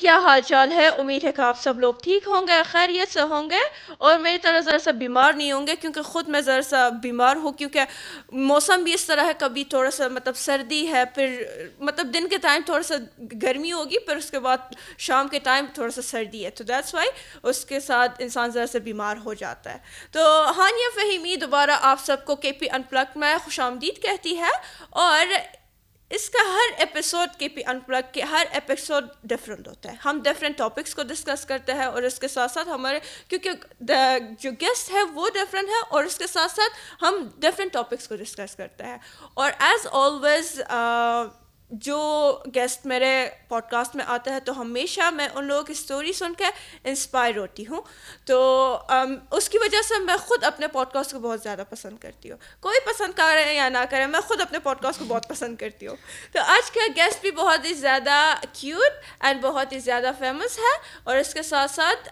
کیا حال چال ہے؟ امید ہے کہ آپ سب لوگ ٹھیک ہوں گے، خیریت سے ہوں گے اور میری طرح ذرا سا بیمار نہیں ہوں گے، کیونکہ خود میں ذرا سا بیمار ہوں، کیونکہ موسم بھی اس طرح ہے، کبھی تھوڑا سا سردی ہے، پھر دن کے ٹائم تھوڑا سا گرمی ہوگی، پھر اس کے بعد شام کے ٹائم تھوڑا سا سردی ہے، تو دیٹس وائی اس کے ساتھ انسان ذرا سا بیمار ہو جاتا ہے۔ تو ہانیہ فہیمی دوبارہ آپ سب کو کے پی ان پلگ میں خوش آمدید کہتی ہے، اور اس کا ہر ایپیسوڈ کے پی ان پلگ کے ہر ایپیسوڈ ڈفرینٹ ہوتا ہے، ہم ڈفرینٹ ٹاپکس کو ڈسکس کرتے ہیں، اور اس کے ساتھ ساتھ ہمارے کیونکہ جو گیسٹ ہے وہ ڈفرینٹ ہے، اور اس کے ساتھ ساتھ ہم ڈفرینٹ ٹاپکس کو ڈسکس کرتے ہیں، اور ایز آلویز جو گیسٹ میرے پوڈ کاسٹ میں آتا ہے تو ہمیشہ میں ان لوگوں کی اسٹوری سن کے انسپائر ہوتی ہوں، تو اس کی وجہ سے میں خود اپنے پوڈ کاسٹ کو بہت زیادہ پسند کرتی ہوں، کوئی پسند کرے یا نہ کرے، میں خود اپنے پوڈ کاسٹ کو بہت پسند کرتی ہوں۔ تو آج کا گیسٹ بھی بہت ہی زیادہ کیوٹ اینڈ بہت ہی زیادہ فیمس ہے، اور اس کے ساتھ ساتھ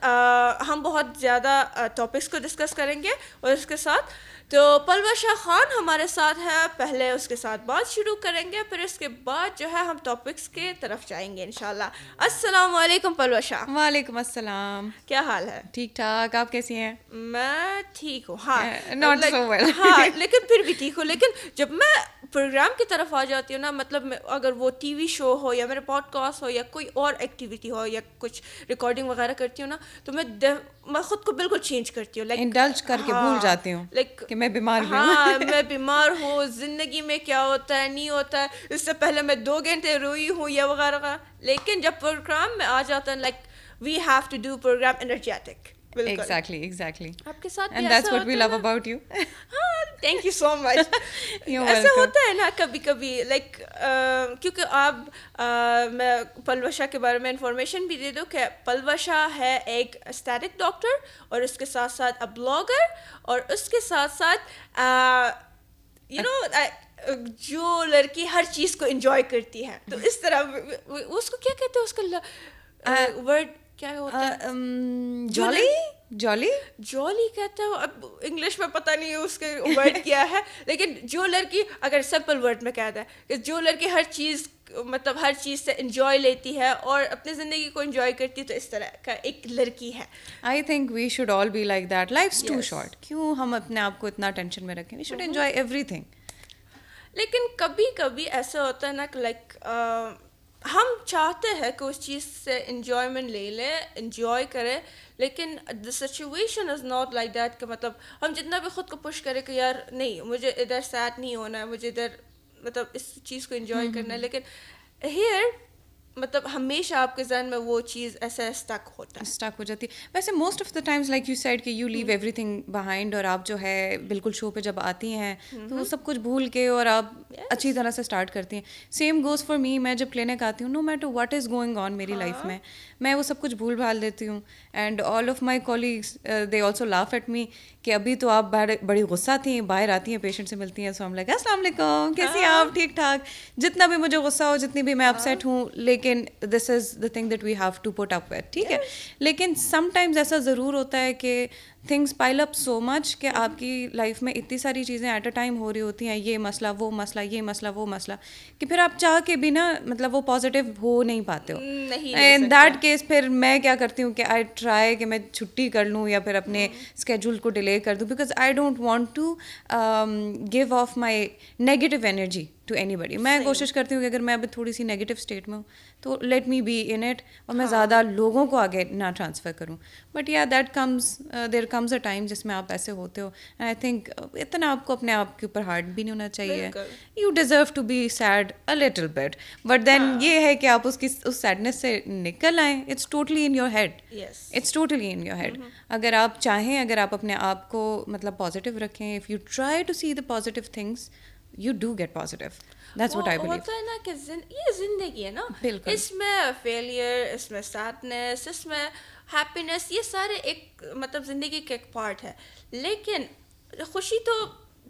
ہم بہت زیادہ ٹاپکس کو ڈسکس کریں گے، اور اس کے ساتھ تو پلوشا خان ہمارے ساتھ ہے، پہلے اس کے ساتھ بات شروع کریں گے، پھر اس کے بعد جو ہے ہم ٹاپکس کے طرف جائیں گے انشاءاللہ۔ السلام علیکم پلوشا۔ وعلیکم السلام، کیا حال ہے؟ ٹھیک ٹھاک، آپ کیسی ہیں؟ میں ٹھیک ہوں، ہاں Not so well. ہاں لیکن پھر بھی ٹھیک ہوں، لیکن جب میں پروگرام کی طرف آ جاتی ہوں نا، اگر وہ ٹی وی شو ہو یا میرے پوڈ کاسٹ ہو یا کوئی اور ایکٹیویٹی ہو یا کچھ ریکارڈنگ وغیرہ کرتی ہوں نا، تو میں خود کو بالکل چینج کرتی ہوں، لائک انڈلج کر کے بھول جاتی ہوں لائک کہ میں بیمار بھی ہوں۔ ہاں میں بیمار ہوں، زندگی میں کیا ہوتا ہے نہیں ہوتا ہے، اس سے پہلے میں 2 گھنٹے روئی ہوں یا وغیرہ وغیرہ، لیکن جب پروگرام میں آ جاتا ہے like we have to do program energetic. Exactly آپ کے ساتھ بھی اینڈ ایسا دیٹس واٹ ہوتا وی ہے لو نا؟ About you. ہاں تھینک یو سو مچ۔ ایسا ہوتا ہے نا کبھی کبھی، لائک کیونکہ آپ میں پلوشا کے بارے میں انفارمیشن بھی دے دوں کہ پلوشا ہے ایک اسٹیٹک ڈاکٹر، اور اس کے ساتھ ساتھ بلاگر، اور اس کے ساتھ ساتھ یو نو جو لڑکی ہر چیز کو انجوائے کرتی ہے، تو اس طرح اس کو کیا کہتے ہیں، اس کا ورڈ کیا ہوتا ہے؟ جولی کہتا ہے، اب انگلش میں پتہ نہیں اس کے ورڈ کیا ہے، لیکن جو لڑکی اگر سمپل ورڈ میں کہتا ہے کہ جو لڑکی ہر چیز سے انجوائے لیتی ہے اور اپنی زندگی کو انجوائے کرتی ہے، تو اس طرح کا ایک لڑکی ہے۔ I think we should all be like that, life's too short, کیوں ہم اپنے آپ کو اتنا ٹینشن میں رکھیں، we should enjoy everything. لیکن کبھی کبھی ایسا ہوتا ہے نا کہ لائک ہم چاہتے ہیں کہ اس چیز سے انجوائمنٹ لے لیں، انجوائے کریں، لیکن the situation is not like that, کہ ہم جتنا بھی خود کو پش کریں کہ یار نہیں مجھے ادھر سیڈ نہیں ہونا ہے، مجھے ادھر اس چیز کو انجوائے کرنا ہے، لیکن ہیئر ہمیشہ آپ کے ذہن میں وہ چیز ایسا اسٹک ہو جاتی ہے۔ ویسے most of the times like you said کہ you leave everything behind, اور آپ جو ہے بالکل شو پہ جب آتی ہیں تو وہ سب کچھ بھول کے اور آپ اچھی طرح سے اسٹارٹ کرتی ہیں۔ سیم گوز فار می، میں جب کلینک آتی ہوں، no matter what is going on میری لائف میں وہ سب کچھ بھول بھال دیتی ہوں، and all of my colleagues they also laugh at me کہ ابھی تو آپ بڑی غصہ تھیں، باہر آتی ہیں پیشنٹ سے ملتی ہیں، سو ہم لائک السلام علیکم، کیسی ہیں آپ، ٹھیک ٹھاک، جتنا بھی مجھے غصہ ہو، جتنی بھی میں اپسیٹ ہوں، لیکن this is the thing that we have to put up with, ٹھیک ہے۔ لیکن سم ٹائمز ایسا ضرور ہوتا ہے کہ تھنگس پائل اپ سو مچ کہ آپ کی لائف میں اتنی ساری چیزیں ایٹ اے ٹائم ہو رہی ہوتی ہیں، یہ مسئلہ وہ مسئلہ یہ مسئلہ وہ مسئلہ، کہ پھر آپ چاہ کے بھی نا وہ پازیٹیو ہو نہیں پاتے ہو۔ ان دیٹ کیس پھر میں کیا کرتی ہوں کہ آئی ٹرائی کہ میں چھٹی کر لوں یا پھر اپنے اسکیجول کو ڈیلے کر دوں، because I don't want to give off my negative energy to anybody. میں کوشش کرتی ہوں کہ اگر میں ابھی تھوڑی سی نیگیٹو اسٹیٹ میں ہوں تو let me be in it, اور میں زیادہ لوگوں کو آگے نہ ٹرانسفر کروں۔ بٹ یا that comes there comes a time جس میں آپ ایسے ہوتے ہو، اینڈ آئی تھنک اتنا آپ کو اپنے آپ کے اوپر ہارڈ بھی نہیں ہونا چاہیے۔ You deserve to be sad a little bit, but then یہ ہے کہ آپ اس سیڈنس سے نکل آئیں۔ It's totally in your head, it's totally in your head. اگر آپ چاہیں، اگر آپ اپنے آپ کو پازیٹیو رکھیں، if you try to see the positive things, you do get positive. That's what I believe. ہوتا ہے نا کہ یہ زندگی ہے نا، اس میں فیلئر، اس میں سیڈنس، اس میں ہیپینس، یہ سارے ایک زندگی کا ایک پارٹ ہے۔ لیکن خوشی تو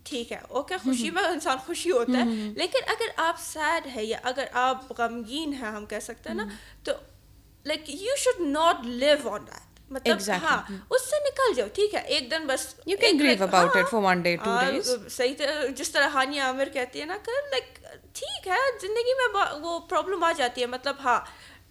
ٹھیک ہے، اوکے، خوشی میں انسان خوشی ہوتا ہے، لیکن اگر آپ سیڈ ہے یا اگر آپ غمگین ہیں، ہم کہہ سکتے ہیں نا، تو like you should not live on that, ہاں اس سے نکل جاؤ، ٹھیک ہے، ایک دن بس you can grieve about it for 1 day 2 days. صحیح، جس طرح ہانیہ عامر کہتی ہے نا کہ لائک ٹھیک ہے، زندگی میں وہ پرابلم آ جاتی ہے، ہاں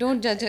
Don't judge a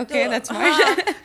Okay, that's smart.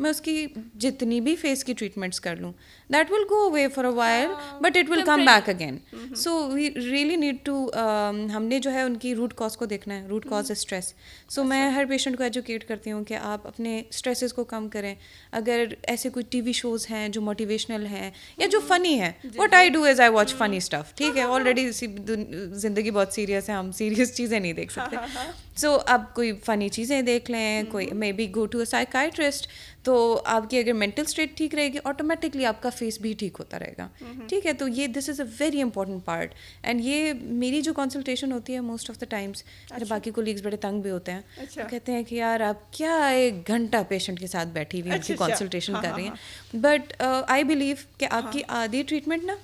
میں اس کی جتنی بھی فیس کی ٹریٹمنٹس کر لوں, that will go away for a while but it will come back again. So we really need to, ہم نے جو ہے ان کی روٹ کاز کو دیکھنا ہے. روٹ کاز ہے اسٹریس. سو میں ہر پیشنٹ کو ایجوکیٹ کرتی ہوں کہ آپ اپنے اسٹریسز کو کم کریں. اگر ایسے کوئی ٹی وی شوز ہیں جو موٹیویشنل ہیں یا جو فنی ہیں, what I do is I watch فنی اسٹف. ٹھیک ہے, آلریڈی زندگی بہت سیریس ہے, ہم سیریس چیزیں نہیں دیکھ سکتے. سو آپ کوئی فنی چیزیں دیکھ لیں, کوئی maybe go to a psychiatrist. تو آپ کی اگر مینٹل اسٹیٹ ٹھیک رہے گی, آٹومیٹکلی آپ کا فیس بھی ٹھیک ہوتا رہے گا. ٹھیک ہے, تو یہ this is a very important part. And یہ میری جو کنسلٹیشن ہوتی ہے موسٹ آف دا ٹائمس, میرے باقی کولیگس بڑے تنگ بھی ہوتے ہیں, وہ کہتے ہیں کہ یار آپ کیا 1 گھنٹہ پیشنٹ کے ساتھ بیٹھی ہوئی ان کی کنسلٹیشن کر رہی ہیں. بٹ آئی بلیو کہ آپ کی آدھی ٹریٹمنٹ نا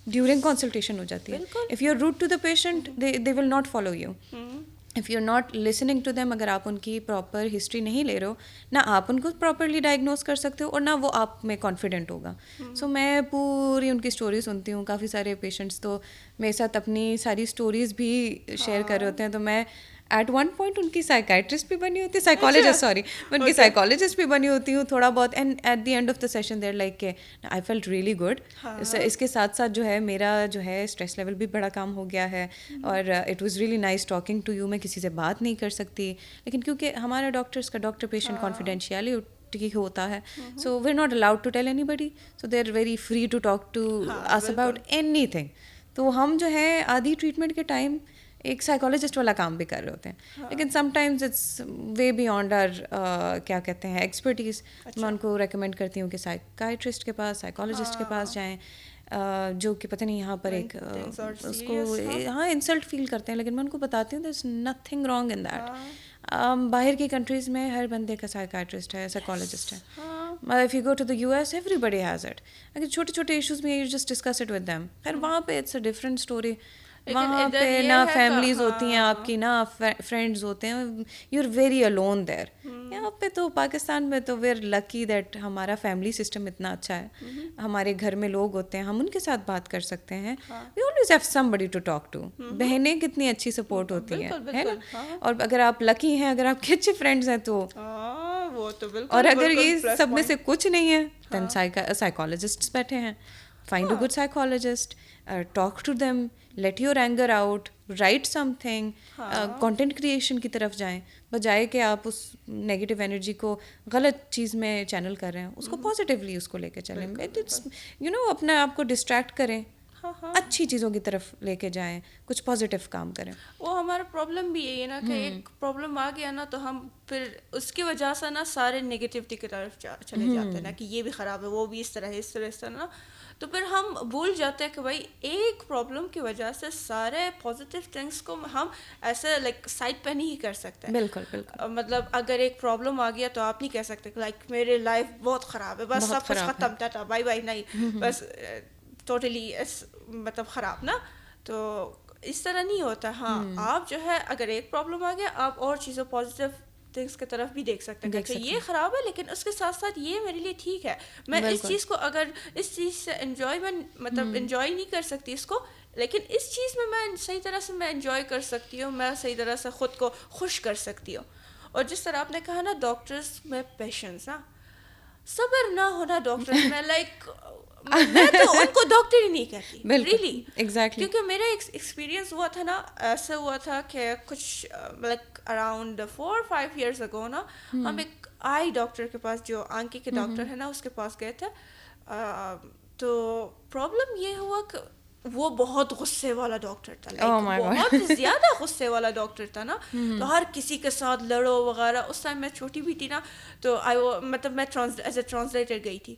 ڈیورنگ کنسلٹیشن ہو جاتی ہے. If you are rude to the patient they will not follow you. If you are not listening to them, اگر آپ ان کی پراپر ہسٹری نہیں لے رہے ہو, نہ آپ ان کو پراپرلی ڈائگنوز کر سکتے ہو اور نہ وہ آپ میں کانفیڈنٹ ہوگا. سو میں پوری ان کی اسٹوری سنتی ہوں. کافی سارے پیشنٹس تو میرے ساتھ اپنی ساری اسٹوریز بھی شیئر کر رہے ہوتے ہیں. تو میں ایٹ ون پوائنٹ ان کی سائیکائٹرسٹ بھی بنی ہوتی ہے, سائیکالوجسٹ, سوری, میں ان کی سائیکالوجسٹ بھی بنی ہوتی ہوں تھوڑا بہت. And at the end of the session there like کہ آئی فیلٹ ریئلی گڈ. اس کے ساتھ ساتھ جو ہے میرا جو ہے اسٹریس لیول بھی بڑا کم ہو گیا ہے, اور it was really nice talking to you. میں کسی سے بات نہیں کر سکتی, لیکن کیونکہ ہمارا ڈاکٹرس کا ڈاکٹر پیشنٹ کانفیڈینشیلٹی ہوتا ہے, so we are not allowed to tell anybody, so they are very free to talk to us about anything. تو ہم جو ہے آدھی ٹریٹمنٹ کے ٹائم ایک سائیکالوجسٹ والا کام بھی کر رہے ہوتے ہیں, لیکن sometimes it's way beyond our کیا کہتے ہیں ایکسپرٹیز. میں ان کو ریکمینڈ کرتی ہوں کہ سائیکائٹرسٹ کے پاس, سائیکالوجسٹ کے پاس جائیں, جو کہ پتہ نہیں یہاں پر ایک اس کو ہاں انسلٹ فیل کرتے ہیں, لیکن میں ان کو بتاتی ہوں there is nothing wrong in that. باہر کی کنٹریز میں ہر بندے کا سائیکائٹرسٹ ہے, سائیکالوجسٹ ہے. If you go to the U S everybody has it. اگر چھوٹے چھوٹے ایشوز میں you just discuss it with them. خیر وہاں پہ اٹس اے ڈفرنٹ اسٹوری. وہاں پہ نہ فیملیز ہوتی ہیں آپ کی, نہ فرینڈز ہوتے ہیں, یو آر ویری الون دیر. یہاں پہ تو پاکستان میں تو وی آر لکی دیٹ ہمارا فیملی سسٹم اتنا اچھا ہے, ہمارے گھر میں لوگ ہوتے ہیں, ہم ان کے ساتھ بات کر سکتے ہیں. We always have somebody to talk to. بہنیں کتنی اچھی سپورٹ ہوتی ہیں, ہے نا. اور اگر آپ لکی ہیں, اگر آپ کے اچھے فرینڈز ہیں تو, اور اگر یہ سب میں سے کچھ نہیں ہے دین سائیکالوجسٹ بیٹھے ہیں. Find a good psychologist, talk to them, let your anger out, write something, content creation کی طرف جائیں, بجائے کہ آپ اس نیگیٹو انرجی کو غلط چیز میں چینل کر رہے ہیں. اس کو پازیٹیولی اس کو لے کے چلیں, یو نو اپنے آپ کو ڈسٹریکٹ کریں, اچھی چیزوں کی طرف لے کے جائیں, کچھ پازیٹیو کام کریں. وہ ہمارا پرابلم بھی یہی ہے نا کہ ایک پرابلم آ گیا نا تو ہم پھر اس کی وجہ سے نا سارے نگیٹیوٹی کی طرف چلے جاتے ہیں نا, کہ یہ بھی خراب ہے, وہ بھی اس طرح ہے, اس طرح نا. تو پھر ہم بھول جاتے ہیں کہ بھائی ایک پرابلم کی وجہ سے سارے پازیٹیو تھنگس کو ہم ایسے لائک سائڈ پہ نہیں کر سکتے. بالکل بالکل. مطلب اگر ایک پرابلم آ گیا تو آپ نہیں کہہ سکتے لائک میری لائف بہت خراب ہے, بس سب کچھ ختم, ٹاٹا بائی بائی, نہیں, بس ٹوٹلی مطلب خراب نا. تو اس طرح نہیں ہوتا. ہاں آپ جو ہے اگر ایک پرابلم آ گیا, آپ اور چیزوں پازیٹیو تھنگس کی طرف بھی دیکھ سکتے ہیں کہ یہ خراب ہے لیکن اس کے ساتھ ساتھ یہ میرے لیے ٹھیک ہے. میں اس چیز کو اگر اس چیز سے انجوائمنٹ مطلب انجوائے نہیں کر سکتی اس کو, لیکن اس چیز میں صحیح طرح سے میں انجوائے کر سکتی ہوں, میں صحیح طرح سے خود کو خوش کر سکتی ہوں. اور جس طرح آپ نے کہا نا ڈاکٹرس میں پیشنس, نا صبر نہ ہونا ڈاکٹرس میں, لائک میں تو ان کو ڈاکٹر ہی نہیں کہتی ریئلی, ایگزیکٹلی. کیونکہ میرا ایک ایکسپیرینس ہوا تھا نا, ایسا ہوا تھا کہ کچھ لائک اراؤنڈ 4-5 years ago نا, ہم ایک آئی ڈاکٹر کے پاس, جو آنکھ کے ڈاکٹر ہے نا, اس کے پاس گئے تھے. تو پرابلم یہ ہوا کہ وہ بہت غصے والا ڈاکٹر تھا, بہت زیادہ غصے والا ڈاکٹر تھا نا. تو ہر کسی کے ساتھ لڑو وغیرہ. اس ٹائم میں چھوٹی بھی تھی نا, تو مطلب میں ایز اے ٹرانسلیٹر گئی تھی,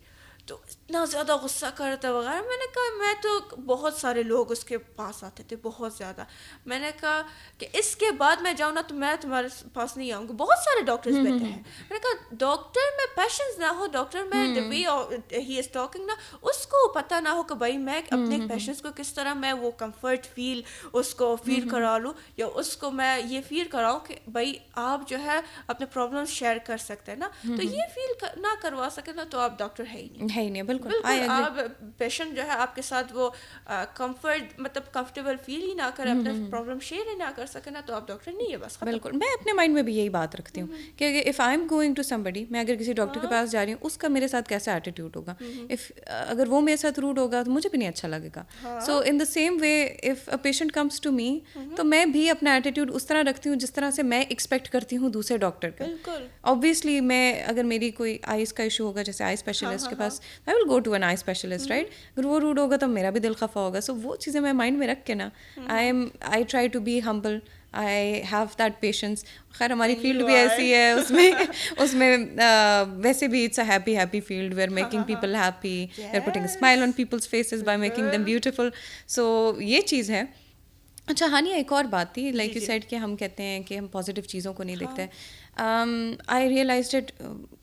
تو اتنا زیادہ غصہ کرتا وغیرہ. میں نے کہا میں تو بہت سارے لوگ اس کے پاس آتے تھے, بہت زیادہ. میں نے کہا کہ اس کے بعد میں جاؤں نا تو میں تمہارے پاس نہیں آؤں گی, بہت سارے ڈاکٹرز بیٹھے ہیں. میں نے کہا ڈاکٹر میں پیشنس نہ ہو, ڈاکٹر میں the way he is talking نا, اس کو پتہ نہ ہو کہ بھائی میں اپنے پیشنس کو کس طرح میں وہ کمفرٹ فیل اس کو فیل کرا لوں, یا اس کو میں یہ فیل کراؤں کہ بھائی آپ جو ہے اپنے پرابلم شیئر کر سکتے ہیں نا. تو یہ فیل نہ کروا سکے نا تو آپ ڈاکٹر ہے ہی نہیں. ہے ہی نہیں. بالکل بالکل آپ پیشنٹ جو ہے آپ کے ساتھ وہ کمفرٹ مطلب کمفرٹیبل فیل ہی نہ کرے, اپنا پرابلم شیئر ہی نہ کر سکے نا, تو آپ ڈاکٹر نہیں ہے بس. بالکل میں اپنے مائنڈ میں بھی یہی بات رکھتی ہوں کہ if I am going to somebody, میں اگر کسی ڈاکٹر کے پاس جا رہی ہوں, اس کا میرے ساتھ کیسا ایٹیٹیوڈ ہوگا. اگر وہ میرے ساتھ روڈ ہوگا تو مجھے بھی نہیں اچھا لگے گا. So in the same way if a patient comes to me, تو میں بھی اپنا ایٹیٹیوڈ اس طرح رکھتی ہوں جس طرح سے میں ایکسپیکٹ کرتی ہوں دوسرے ڈاکٹر کا. اوبویسلی میں اگر میری کوئی آئیز کا ایشو ہوگا, جیسے آئی اسپیشلسٹ کے پاس, I will go to an eye specialist, right. اگر وہ روڈ ہوگا تو میرا بھی دل خفا ہوگا. سو وہ چیزیں میں مائنڈ میں رکھ کے نا, I try to be humble, I have that patience. خیر ہماری فیلڈ بھی ایسی ہے, اس میں ویسے بھی it's a happy field, we are making people happy, we are putting a smile on people's faces by making them beautiful. So یہ چیز ہے. اچھا ہانیہ, ایک اور بات تھی, لائک یو سیڈ کہ ہم کہتے ہیں کہ ہم پازیٹیو چیزوں کو نہیں دیکھتے. I realized it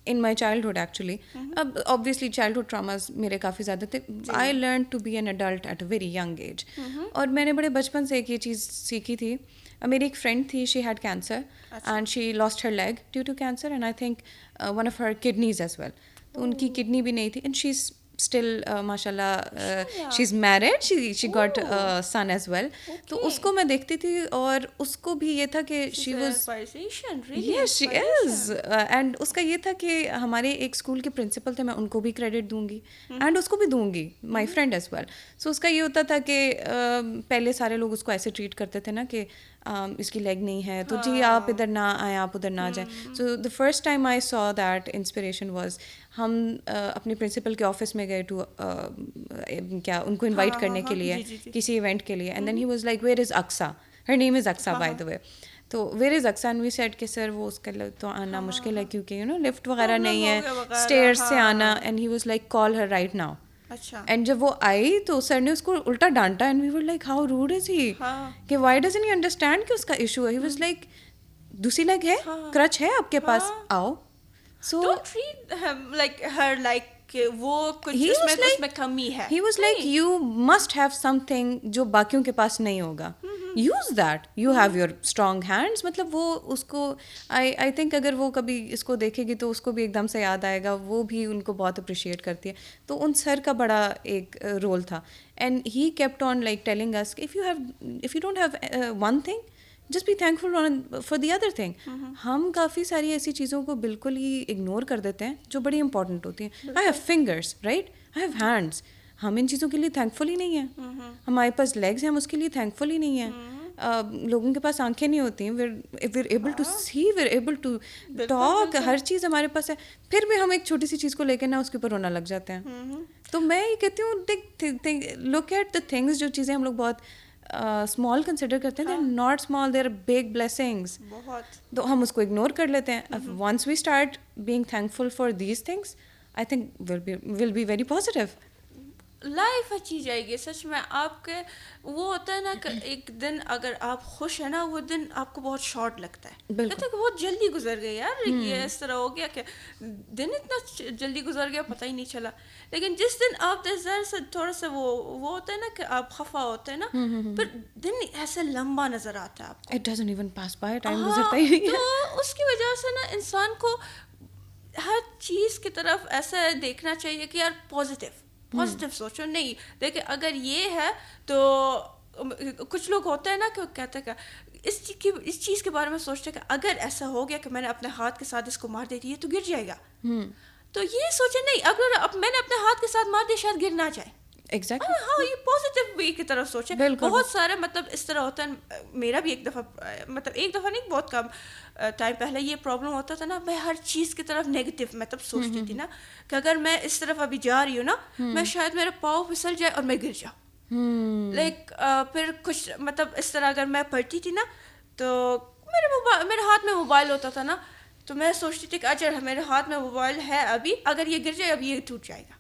in my childhood actually. اب اوبویسلی چائلڈہڈ ٹراماز میرے کافی زیادہ تھے. I learn to be an adult at a very young age, اور میں نے بڑے بچپن سے ایک یہ چیز سیکھی تھی. میری ایک فرینڈ تھی, she had cancer and she lost her leg due to cancer, and I think one of her kidneys as well. تو ان کی کڈنی بھی نہیں تھی, اینڈ شی از اسٹل ماشاء اللہ she is married, she got son as well. تو اس کو میں دیکھتی تھی, اور اس کو بھی یہ تھا کہ she was, yes she is, and اس کا یہ تھا کہ ہمارے ایک اسکول کے پرنسپل تھے, میں ان کو بھی کریڈٹ دوں گی اینڈ اس کو بھی دوں گی, مائی فرینڈ ایز ویل. سو اس کا یہ ہوتا تھا کہ پہلے سارے لوگ اس کو ایسے ٹریٹ کرتے تھے نا کہ اس کی لیگ نہیں ہے تو جی آپ ادھر نہ آئیں, آپ ادھر نہ جائیں. So the first time I saw that inspiration was, ہم اپنے پرنسپل کے آفس میں گئے ٹو کیا ان کو انوائٹ کرنے کے لیے کسی ایونٹ کے لیے, and then he was like where is Aqsa, her name is Aqsa by the way. تو where is Aqsa, and we said کہ سر وہ اس کا تو آنا مشکل ہے کیونکہ یو نو لفٹ وغیرہ نہیں ہے, اسٹیئرس سے آنا. And he was like call her right now. And جب وہ آئی تو سر نے اس کو الٹا ڈانٹا, and we were like how rude is he, کہ وائی ڈزنٹ ہی انڈرسٹینڈ کہ اس کا ایشو ہے. ہی واز لائک دوسری لیگ ہے, کرچ ہے آپ کے پاس, آؤ. سو لائک ہر لائک کہ وہ کچھ اس میں کمی ہے. ہی was like you must have some thing جو باقیوں کے پاس نہیں ہوگا, use that, you have your strong hands. مطلب وہ اس کو آئی تھنک اگر وہ کبھی اس کو دیکھے گی تو اس کو بھی ایک دم سے یاد آئے گا, وہ بھی ان کو بہت اپریشیٹ کرتی ہے. تو ان سر کا بڑا ایک رول تھا, and he kept on like telling us if you don't have one thing just be thankful for the other thing. ہم کافی ساری ایسی چیزوں کو بالکل ہی اگنور کر دیتے ہیں جو بڑی امپورٹنٹ ہوتی ہیں. I have fingers, right, I have hands, ہم ان چیزوں کے لیے تھینکفل ہی نہیں ہیں. ہمارے پاس لیگس ہیں, ہم اس کے لیے تھینکفل ہی نہیں ہیں. لوگوں کے پاس آنکھیں نہیں ہوتی ہیں, we're able to see, we're able to talk, ہر چیز ہمارے پاس ہے, پھر بھی ہم ایک چھوٹی سی چیز کو لے کے نا اس کے اوپر رونا لگ جاتے ہیں. تو میں یہ کہتی ہوں لک ایٹ دا تھنگس, جو چیزیں ہم لوگ بہت اسمال کنسیڈر کرتے ہیں, they are not small, they are big blessings. تو ہم اس کو اگنور کر لیتے ہیں. Once we start being thankful for these things, I think will be very positive. Life اچھی جائے گی سچ میں. آپ کے وہ ہوتا ہے نا کہ ایک دن اگر آپ خوش ہیں نا, وہ دن آپ کو بہت شارٹ لگتا ہے, کہتے کہ بہت جلدی گزر گئی یار, یہ اس طرح ہو گیا کہ دن اتنا جلدی گزر گیا پتہ ہی نہیں چلا. لیکن جس دن آپ ظاہر سے تھوڑا سا وہ ہوتا ہے نا کہ آپ خفا ہوتے ہیں نا, پھر دن ایسے لمبا نظر آتا ہے آپ کو, it doesn't even pass by, time گزرتا ہی نہیں ہے. تو اس کی وجہ سے نا انسان کو ہر چیز کی طرف ایسا دیکھنا چاہیے کہ یار پازیٹیو سوچو. نہیں دیکھیں اگر یہ ہے تو کچھ لوگ ہوتے ہیں نا کہ کہتے ہیں کہ اس چیز کے بارے میں سوچتے ہیں کہ اگر ایسا ہو گیا کہ میں نے اپنے ہاتھ کے ساتھ اس کو مار دے دی تو گر جائے گا. تو یہ سوچے نہیں, اگر میں نے اپنے ہاتھ کے ساتھ مار دیا شاید گر نہ جائے. ایگزیکٹلی, ہاں یہ پازیٹیو وے کی طرف سوچے. بہت سارے مطلب اس طرح ہوتا ہے. میرا بھی ایک دفعہ نہیں, بہت کم ٹائم پہلے یہ پرابلم ہوتا تھا نا, میں ہر چیز کی طرف نیگیٹو مطلب سوچتی تھی نا, کہ اگر میں اس طرف ابھی جا رہی ہوں نا, میں شاید میرا پاؤں پھسل جائے اور میں گر جاؤں. لائک پھر کچھ مطلب اس طرح اگر میں پڑھتی تھی نا, تو میرے ہاتھ میں موبائل ہوتا تھا نا, تو میں سوچتی تھی کہ اچھا میرے ہاتھ میں موبائل ہے ابھی, اگر یہ گر جائے اب یہ ٹوٹ جائے گا.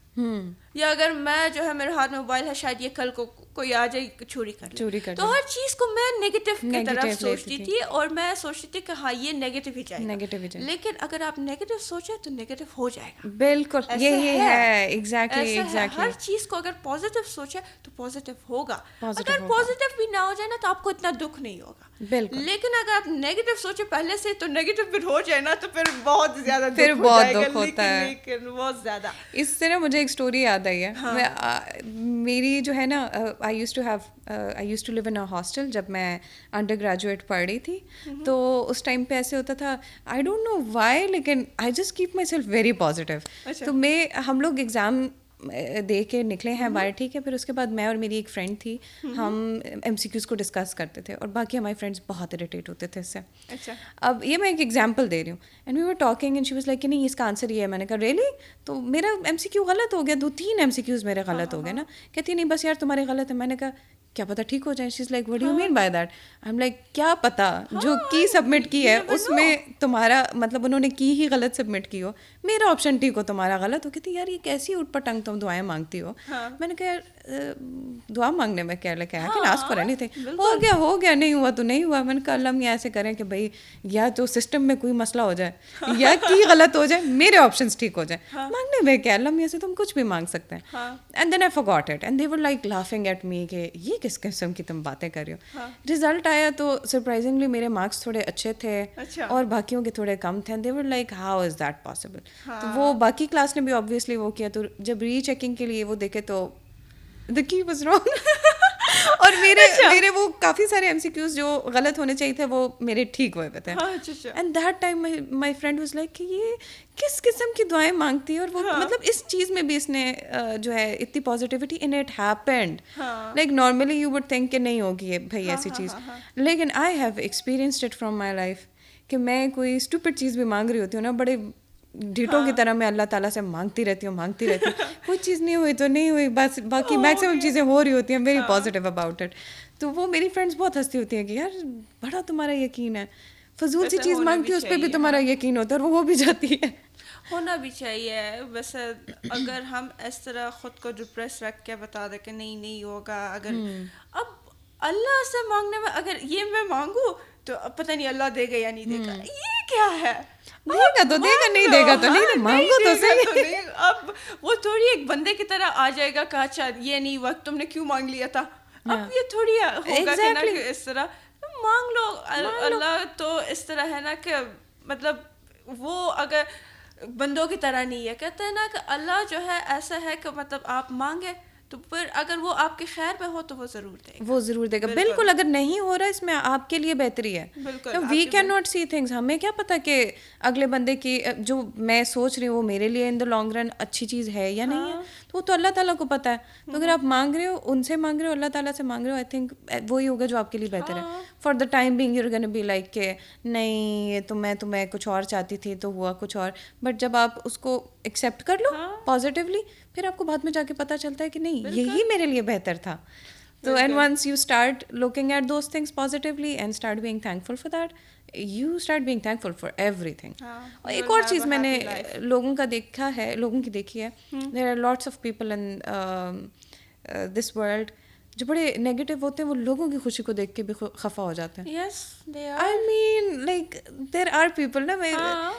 یا اگر میں جو ہے میرے ہاتھ میں موبائل ہے شاید یہ کل کو کوئی آ جائے چوری کر تو ہر چیز کو میں نیگیٹو کی طرف سوچتی تھی اور میں سوچتی تھی کہ ہاں یہ نیگیٹو ہی جائے لیکن اگر آپ نیگیٹو سوچیں تو نیگیٹو ہو جائے گا. بالکل یہی ہے ایگزیکٹلی ہر چیز کو اگر پازیٹیو سوچیں تو پازیٹیو ہوگا. اگر پازیٹیو بھی نہ ہو جائے نا تو آپ کو اتنا دکھ نہیں ہوگا. لیکن اگر آپ نیگیٹو سوچیں پہلے سے تو نیگیٹو پھر ہو جائے نا تو پھر بہت زیادہ دکھ ہوتا ہے. لیکن بہت زیادہ. اس سے نا مجھے ایک اسٹوری یاد آئی ہے. میری جو ہے نا I used to live in a hostel جب میں انڈر گریجویٹ پڑھ رہی تھی. تو اس ٹائم پہ ایسے ہوتا تھا آئی ڈونٹ نو وائی لیکن I just keep my self very positive. تو ہم لوگ ایگزام دے کے نکلے ہیں باہر, ٹھیک ہے. پھر اس کے بعد میں اور میری ایک فرینڈ تھی, ہم ایم سی کیوز کو ڈسکس کرتے تھے اور باقی ہمارے فرینڈس بہت اریٹیٹ ہوتے تھے اس سے. اب یہ میں ایک ایگزامپل دے رہی ہوں and we were talking and she was like کہ نہیں اس کا آنسر یہ ہے. میں نے کہا ریئلی؟ تو میرا ایم سی کیو غلط ہو گیا, 2-3 ایم سی کیوز میرے غلط ہو گئے نا. کہتی نہیں بس یار تمہارے غلط ہے. میں نے کہا کیا پتہ ٹھیک ہو جائے. She is like what do you mean by that? I am like کیا پتہ جو کی سبمٹ کی ہے اس میں تمہارا مطلب انہوں نے کی ہی غلط سبمٹ کی ہو, میرا آپشن ٹھیک ہو تمہارا غلط ہو. کہتی یار یہ کیسی اٹھ پٹنگ تم دعائیں مانگتی ہو. میں نے کہا دعا مانگنے میں کیا لکھا ہے کہ آسک فار اینی تھنگ, ہو گیا نہیں ہوا تو نہیں ہوا. میں نے کہا اللہ میاں ایسے کریں کہ بھائی یا تو سسٹم میں کوئی مسئلہ ہو جائے یا کی غلط ہو جائے, میرے آپشنس ٹھیک ہو جائیں. مانگنے میں کیا, اللہ میاں سے تم کچھ بھی مانگ سکتے ہیں. And then I forgot it and they were like laughing at me کہ یہ کس قسم کی تم باتیں کر رہی ہو. رزلٹ آیا تو سرپرائزنگلی میرے مارکس تھوڑے اچھے تھے اور باقیوں کے تھوڑے کم تھے. They were like how is that possible. تو وہ باقی کلاس نے بھی آبویسلی وہ کیا. تو جب ری چیکنگ کے لیے وہ دیکھے تو the key was wrong. اور میرے وہ کافی سارے ایم سی کیوز جو غلط ہونے چاہیے تھے وہ میرے ٹھیک ہوئے تھے. And that time my friend was like کہ یہ کس قسم کی دعائیں مانگتی ہے. اور وہ مطلب اس چیز میں بھی اس نے جو ہے اتنی positivity in it happened. Like normally you would think کہ نہیں ہوگی بھائی ایسی چیز, لیکن آئی have experienced it from my life کہ میں کوئی اسٹوپڈ چیز بھی مانگ رہی ہوتی ہوں نا, بڑے ڈیٹوں کی طرح میں اللہ تعالیٰ سے مانگتی رہتی ہوں. کوئی چیز نہیں ہوئی تو نہیں ہوئی, بس باقی میکسیمم چیزیں ہو رہی ہوتی ہیں. Very positive about it. تو وہ میری فرینڈس بہت ہنستی ہوتی ہیں کہ یار بڑا تمہارا یقین ہے, فضول سی چیز مانگتی ہے اس پہ بھی تمہارا یقین ہوتا ہے اور وہ ہو بھی جاتی ہے. ہونا بھی چاہیے. ویسے اگر ہم اس طرح خود کو ڈپریس رکھ کے بتا دیں کہ نہیں ہوگا, اگر اب اللہ سے مانگنے میں اگر یہ میں مانگوں تو پتہ نہیں اللہ دے گا یا نہیں دے گا, یہ کیا ہے؟ دے گا تو دے گا, نہیں دے گا تو نہیں, مانگو تو صحیح. اب وہ تھوڑی ایک بندے کی طرح آ جائے گا کہ اچھا یہ نہیں ہوا تم نے کیوں مانگ لیا تھا. اب یہ تھوڑی ہوگا کہ اس طرح مانگ لو. اللہ تو اس طرح ہے نا کہ مطلب وہ اگر بندوں کی طرح نہیں ہے. کہتے ہیں نا کہ اللہ جو ہے ایسا ہے کہ مطلب آپ مانگے تو پھر اگر وہ آپ کے خیر میں ہو تو وہ ضرور دے گا. بالکل اگر نہیں ہو رہا اس میں آپ کے لیے بہتری ہے. We can not see things. ہمیں کیا پتا کہ اگلے بندے کی جو میں سوچ رہی ہوں وہ میرے لیے ان دا لانگ رن اچھی چیز ہے یا نہیں ہے, تو وہ تو اللہ تعالیٰ کو پتہ ہے. تو اگر آپ مانگ رہے ہو, ان سے مانگ رہے ہو, اللہ تعالیٰ سے مانگ رہے ہو, آئی تھنک وہی ہوگا جو آپ کے لیے بہتر ہے. For the time being you are gonna be like کہ نہیں یہ تو میں کچھ اور چاہتی تھی تو ہوا کچھ اور. بٹ جب آپ اس کو ایکسیپٹ کر لو پازیٹیولی, پھر آپ کو بعد میں جا کے پتہ چلتا ہے کہ نہیں یہی میرے لیے بہتر تھا. تو and once you start looking at those things positively and start being thankful for that, you start being thankful for everything. اور ایک اور چیز میں نے لوگوں کی دیکھی ہے, there are lots of people in this world جو بڑے نیگیٹو ہوتے ہیں, وہ لوگوں کی خوشی کو دیکھ کے بھی خفا ہو جاتے ہیں. آئی مین لائک دیر آر پیپل نا,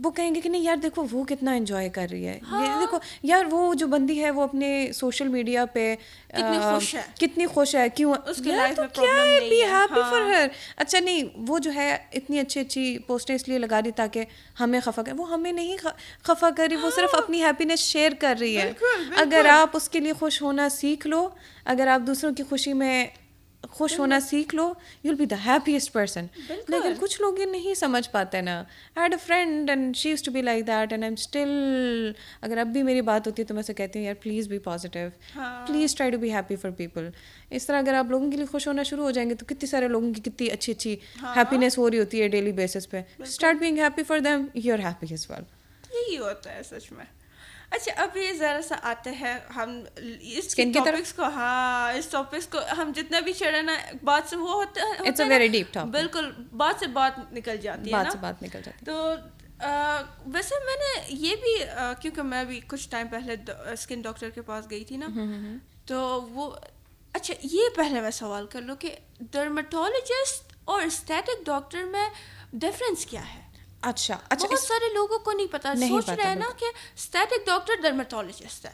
وہ کہیں گے کہ نہیں یار دیکھو وہ کتنا انجوائے کر رہی ہے, یہ دیکھو یار وہ جو بندی ہے وہ اپنے سوشل میڈیا پہ کتنی خوش ہے, کیوں کیا ہے, بی ہیپی فار ہر. اچھا نہیں وہ جو ہے اتنی اچھی پوسٹیں اس لیے لگا رہی تاکہ ہمیں خفا کرے, وہ ہمیں نہیں خفا کر رہی, وہ صرف اپنی ہیپینس شیئر کر رہی ہے. اگر آپ اس کے لیے خوش ہونا سیکھ لو, اگر آپ دوسروں کی خوشی میں خوش ہونا سیکھ لو, you will be the happiest person. لیکن کچھ لوگ یہ نہیں سمجھ پاتے نا. I had a friend and she used to be like that and I am still, اگر اب بھی میری بات ہوتی ہے تو میں سے کہتی ہوں یار please be positive, please try to be happy for people. اس طرح اگر آپ لوگوں کے لیے خوش ہونا شروع ہو جائیں گے تو کتنے سارے لوگوں کی کتنی اچھی ہیپینس ہو رہی ہوتی ہے ڈیلی بیسس پہ. Start being happy for them, you are happy as well. یہی ہوتا ہے سچ میں. اچھا ابھی ذرا سا آتے ہیں ہم اس ٹاپکس کو, اس ٹاپکس کو ہم جتنا بھی چڑھے نا بات سے وہ ہوتا ہے, it's a very deep topic. بالکل بات سے بات نکل جاتی ہے, بات سے بات نکل جاتی ہے. تو ویسے میں نے یہ بھی کیونکہ میں بھی کچھ ٹائم پہلے اسکن ڈاکٹر کے پاس گئی تھی نا, تو وہ اچھا یہ پہلے میں سوال کر لوں کہ ڈرمیٹولوجسٹ اور اسٹیٹک ڈاکٹر میں ڈفرینس کیا ہے؟ اچھا بہت سارے لوگوں کو نہیں پتا, سوچ رہے ہیں نا کہ اسٹیٹک ڈاکٹر ڈرمیٹولوجسٹ ہے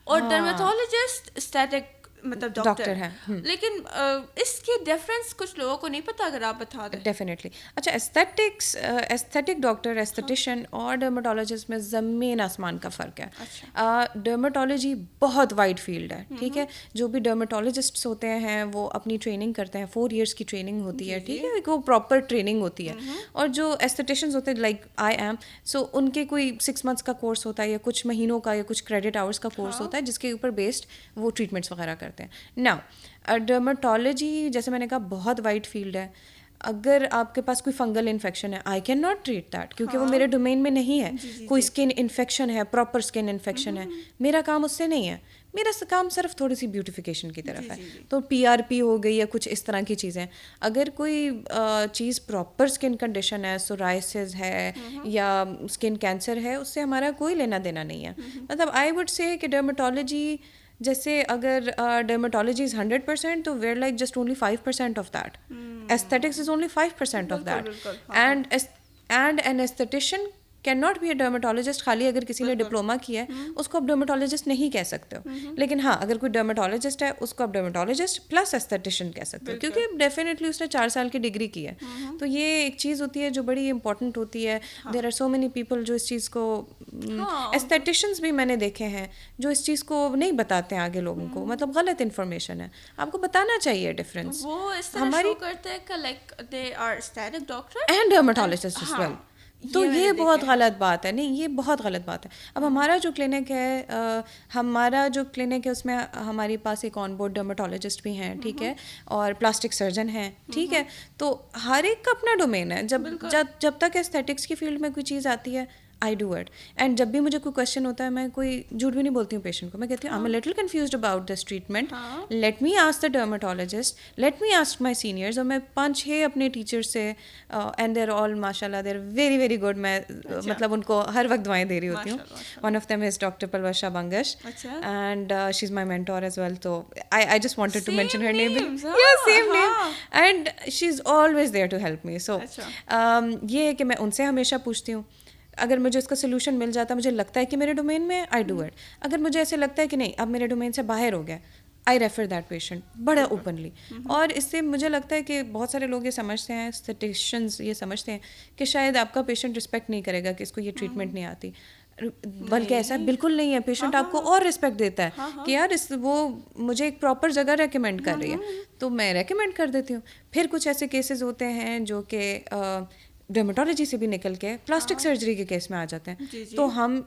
اور ڈرمیٹولوجسٹ اسٹیٹک مطلب ڈاکٹر ہے, لیکن اس کے ڈفرینس کچھ لوگوں کو نہیں پتا, اگر آپ بتا دیں. ڈیفینیٹلی. اچھا ایستھیٹک ڈاکٹر, ایستھیٹیشین اور ڈرمیٹولوجسٹ میں زمین آسمان کا فرق ہے. ڈرمیٹولوجی بہت وائڈ فیلڈ ہے, ٹھیک ہے. جو بھی ڈرمیٹولوجسٹس ہوتے ہیں وہ اپنی ٹریننگ کرتے ہیں, 4 years کی ٹریننگ ہوتی ہے, ٹھیک ہے, وہ پراپر ٹریننگ ہوتی ہے. اور جو ایستھیٹیشینز ہوتے ہیں لائک آئی ایم, سو ان کے کوئی 6 months کا کورس ہوتا ہے یا کچھ مہینوں کا یا کچھ کریڈٹ آورس کا کورس ہوتا ہے جس کے اوپر بیسڈ وہ ٹریٹمنٹس وغیرہ کرتے ہیں. ناؤ ڈرمیٹولوجی جیسے میں نے کہا بہت وائڈ فیلڈ ہے. اگر آپ کے پاس کوئی فنگل انفیکشن ہے, I can not treat that کیونکہ وہ میرے ڈومین میں نہیں ہے. کوئی اسکن انفیکشن ہے, پراپر اسکن انفیکشن ہے, میرا کام اس سے نہیں ہے. میرا کام صرف تھوڑی سی بیوٹیفیکیشن کی طرف ہے. تو PRP ہو گئی یا کچھ اس طرح کی چیزیں. اگر کوئی چیز پراپر اسکن کنڈیشن ہے, سورائسس ہے یا اسکن کینسر ہے, اس سے ہمارا کوئی لینا دینا نہیں ہے. مطلب آئی وڈ سے کہ ڈرمیٹولوجی جیسے اگر ڈرمیٹولوجی از 100% تو we're like just only 5% of that. Aesthetics is only 5% of that. And an aesthetician can not be a dermatologist. خالی اگر کسی نے ڈپلوما کیا ہے اس کو آپ ڈرمیٹولوجسٹ نہیں کہہ سکتے ہو, لیکن ہاں اگر کوئی ڈرمیٹولوجسٹ ہے اس کو آپ ڈرمیٹولوجسٹ پلس ایستھیٹیشین کہہ سکتے ہو, کیونکہ ڈیفینیٹلی اس نے 4 سال کی ڈگری کی ہے. تو یہ ایک چیز ہوتی ہے جو بڑی امپورٹنٹ ہوتی ہے. There are so many people جو اس چیز کو, ایستھیٹیشینس بھی میں نے دیکھے ہیں جو اس چیز کو نہیں بتاتے ہیں آگے لوگوں کو, مطلب غلط انفارمیشن ہے. آپ کو بتانا چاہیے ڈفرینس. وہ اس طرح شو کرتے ہیں کہ like they are aesthetic doctor and dermatologist as well. تو یہ بہت غلط بات ہے. نہیں, یہ بہت غلط بات ہے. اب ہمارا جو کلینک ہے اس میں ہمارے پاس ایک آن بورڈ ڈرمیٹولوجسٹ بھی ہیں, ٹھیک ہے, اور پلاسٹک سرجن ہیں, ٹھیک ہے. تو ہر ایک کا اپنا ڈومین ہے. جب تک ایستھیٹکس کی فیلڈ میں کوئی چیز آتی ہے آئی ڈو اٹ. اینڈ جب بھی مجھے کوئی کویشچن ہوتا ہے میں کوئی جھوٹ بھی نہیں بولتی ہوں پیشنٹ کو. میں کہتی ہوں I am a little confused about this treatment, let me ask the dermatologist, let me ask my seniors. اور میں 5-6 اپنے ٹیچر سے, اینڈ دیر آل ماشاء اللہ دیر ویری ویری گڈ. میں مطلب ان کو ہر وقت دعائیں دے رہی ہوتی ہوں. One of them is doctor Palwasha Bangash, and she is my mentor as well. تو I just wanted to mention her name. Same name, and she is always there to help me. So یہ ہے کہ میں ان سے ہمیشہ پوچھتی ہوں. اگر مجھے اس کا سلوشن مل جاتا, مجھے لگتا ہے کہ میرے ڈومین میں, آئی ڈو اٹ. اگر مجھے ایسے لگتا ہے کہ نہیں اب میرے ڈومین سے باہر ہو گیا, آئی ریفر دیٹ پیشنٹ بڑا اوپنلی. اور اس سے مجھے لگتا ہے کہ بہت سارے لوگ یہ سمجھتے ہیں, اسٹیٹیشنز یہ سمجھتے ہیں کہ شاید آپ کا پیشنٹ رسپیکٹ نہیں کرے گا کہ اس کو یہ ٹریٹمنٹ نہیں آتی. بلکہ ایسا بالکل نہیں ہے. پیشنٹ آپ کو اور رسپیکٹ دیتا ہے کہ یار وہ مجھے ایک پراپر جگہ ریکمینڈ کر رہی ہے تو میں ریکمینڈ کر دیتی ہوں. پھر کچھ ایسے کیسز ہوتے ہیں جو کہ ڈرمیٹولوجی سے بھی نکل کے پلاسٹک سرجری کے کیس میں آ جاتے ہیں, تو ہم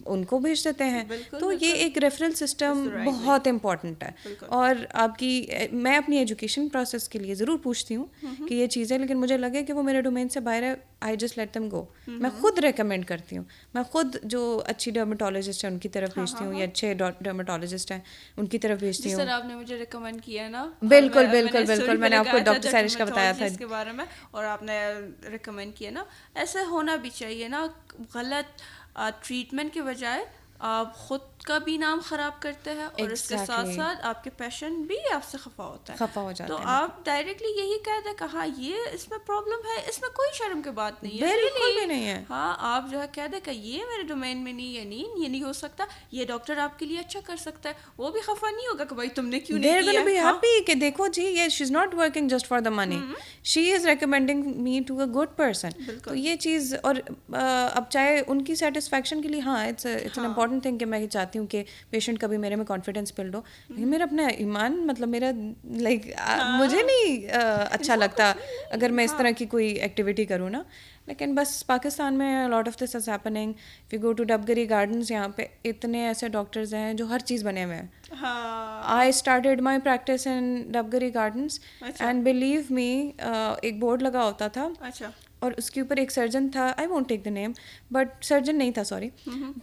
ان کو بھیج دیتے ہیں. تو یہ ایک ریفرل سسٹم بہت امپورٹنٹ ہے. اور آپ کی, میں اپنی ایجوکیشن پروسیس کے لیے ضرور پوچھتی ہوں کہ یہ چیزیں, لیکن مجھے لگے کہ وہ میرے ڈومین سے باہر ہے, I just let them go. میں خود ریکمینڈ کرتی ہوں. میں خود جو اچھی ڈرمیٹولوجسٹ ہیں ان کی طرف بھیجتی ہوں, یا اچھے ڈرمیٹولوجسٹ ہیں ان کی طرف بھیجتی ہوں. جس طرح آپ نے مجھے ریکمینڈ کیا نا, بالکل بالکل بالکل, میں نے آپ کو ڈاکٹر سائرش کا بتایا تھا اس کے بارے میں, اور آپ نے ریکمینڈ کیا نا. ایسا ہونا بھی چاہیے نا. غلط ٹریٹمنٹ کے بجائے آپ خود کا بھی نام خراب کرتے ہیں, اور اس کے ساتھ ساتھ آپ کے پیشنٹ بھی آپ سے خفا ہوتا ہے, خفا ہو جاتا ہے. تو آپ ڈائریکٹلی یہی کہہ دیں کہ ہاں یہ اس میں پرابلم ہے, اس میں کوئی شرم کی بات نہیں ہے, بالکل بھی نہیں ہے. ہاں آپ جو ہے کہہ دیں کہ یہ میرے ڈومین میں نہیں, یہ نہیں ہو سکتا, یہ ڈاکٹر آپ کے لیے اچھا کر سکتا ہے. وہ بھی خفا نہیں ہوگا کہ بھائی تم نے کیوں نہیں کیا. They're happy کہ دیکھو جی یہ she is not working just for the money, she is recommending me to a good person. تو یہ چیز, اور اب چاہے ان کی سیٹسفیکشن کے لیے, ہاں اٹس این امپورٹنٹ تھنگ کہ میں چاہتی ہوں کہ پیشنٹ کا بھی میرے میں کانفیڈینس بلڈ ہو. لیکن میرا اپنا ایمان, مطلب میرا لائک مجھے نہیں اچھا لگتا اگر میں اس طرح کی کوئی ایکٹیویٹی کروں نا. لیکن بس پاکستان میں lot of this is happening. If you go to Dabgari Gardens, یہاں پہ اتنے ایسے ڈاکٹرز ہیں جو ہر چیز بنے ہوئے ہیں. I started my practice in Dabgari Gardens, and believe me ایک بورڈ لگا ہوتا تھا, اور اس کے اوپر ایک سرجن تھا, I won't take the name, but surgeon نہیں تھا, سوری.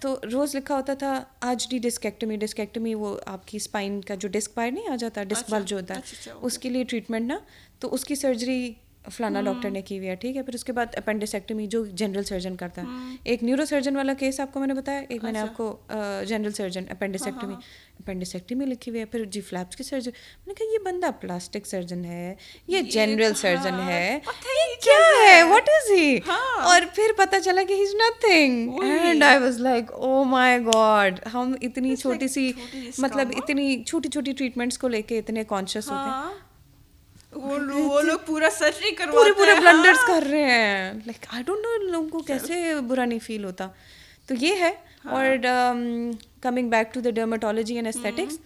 تو روز لکھا ہوتا تھا آج ڈی ڈسکیکٹمی, وہ آپ کی اسپائن کا جو ڈسک باہر نہیں آ جاتا, ڈسک بل جو ہوتا ہے, اس کے لیے ٹریٹمنٹ نا. تو اس کی سرجری فلانا ڈاکٹر نے کی ہوئی ہے, ٹھیک ہے. پھر اس کے بعد اپینڈیسیکٹمی جو جنرل سرجن کرتا ہے. ایک نیورو سرجن والا کیس آپ کو میں نے بتایا, ایک میں نے آپ کو جنرل سرجن اپینڈیسیکٹمی لکھی ہوئی ہے. پھر جی فلیپس کی سرجن. میں نے کہا یہ بندہ پلاسٹک سرجن ہے, یہ جنرل سرجن ہے, یہ کیا ہے, واٹ از ہی. اور پھر پتہ چلا کہ he is nothing, and I was like oh my god. ہم اتنی چھوٹی سی مطلب اتنی چھوٹی چھوٹی ٹریٹمنٹس کو لے کے اتنے کانشیس ہوتے ہیں, وہ لوگ پورا سرجری کرواتے پورے بلنڈرز کر رہے ہیں. لائک آئی ڈونٹ نو لوگوں کو کیسے برا نہیں فیل ہوتا. تو یہ ہے. اور coming back to the dermatology and aesthetics,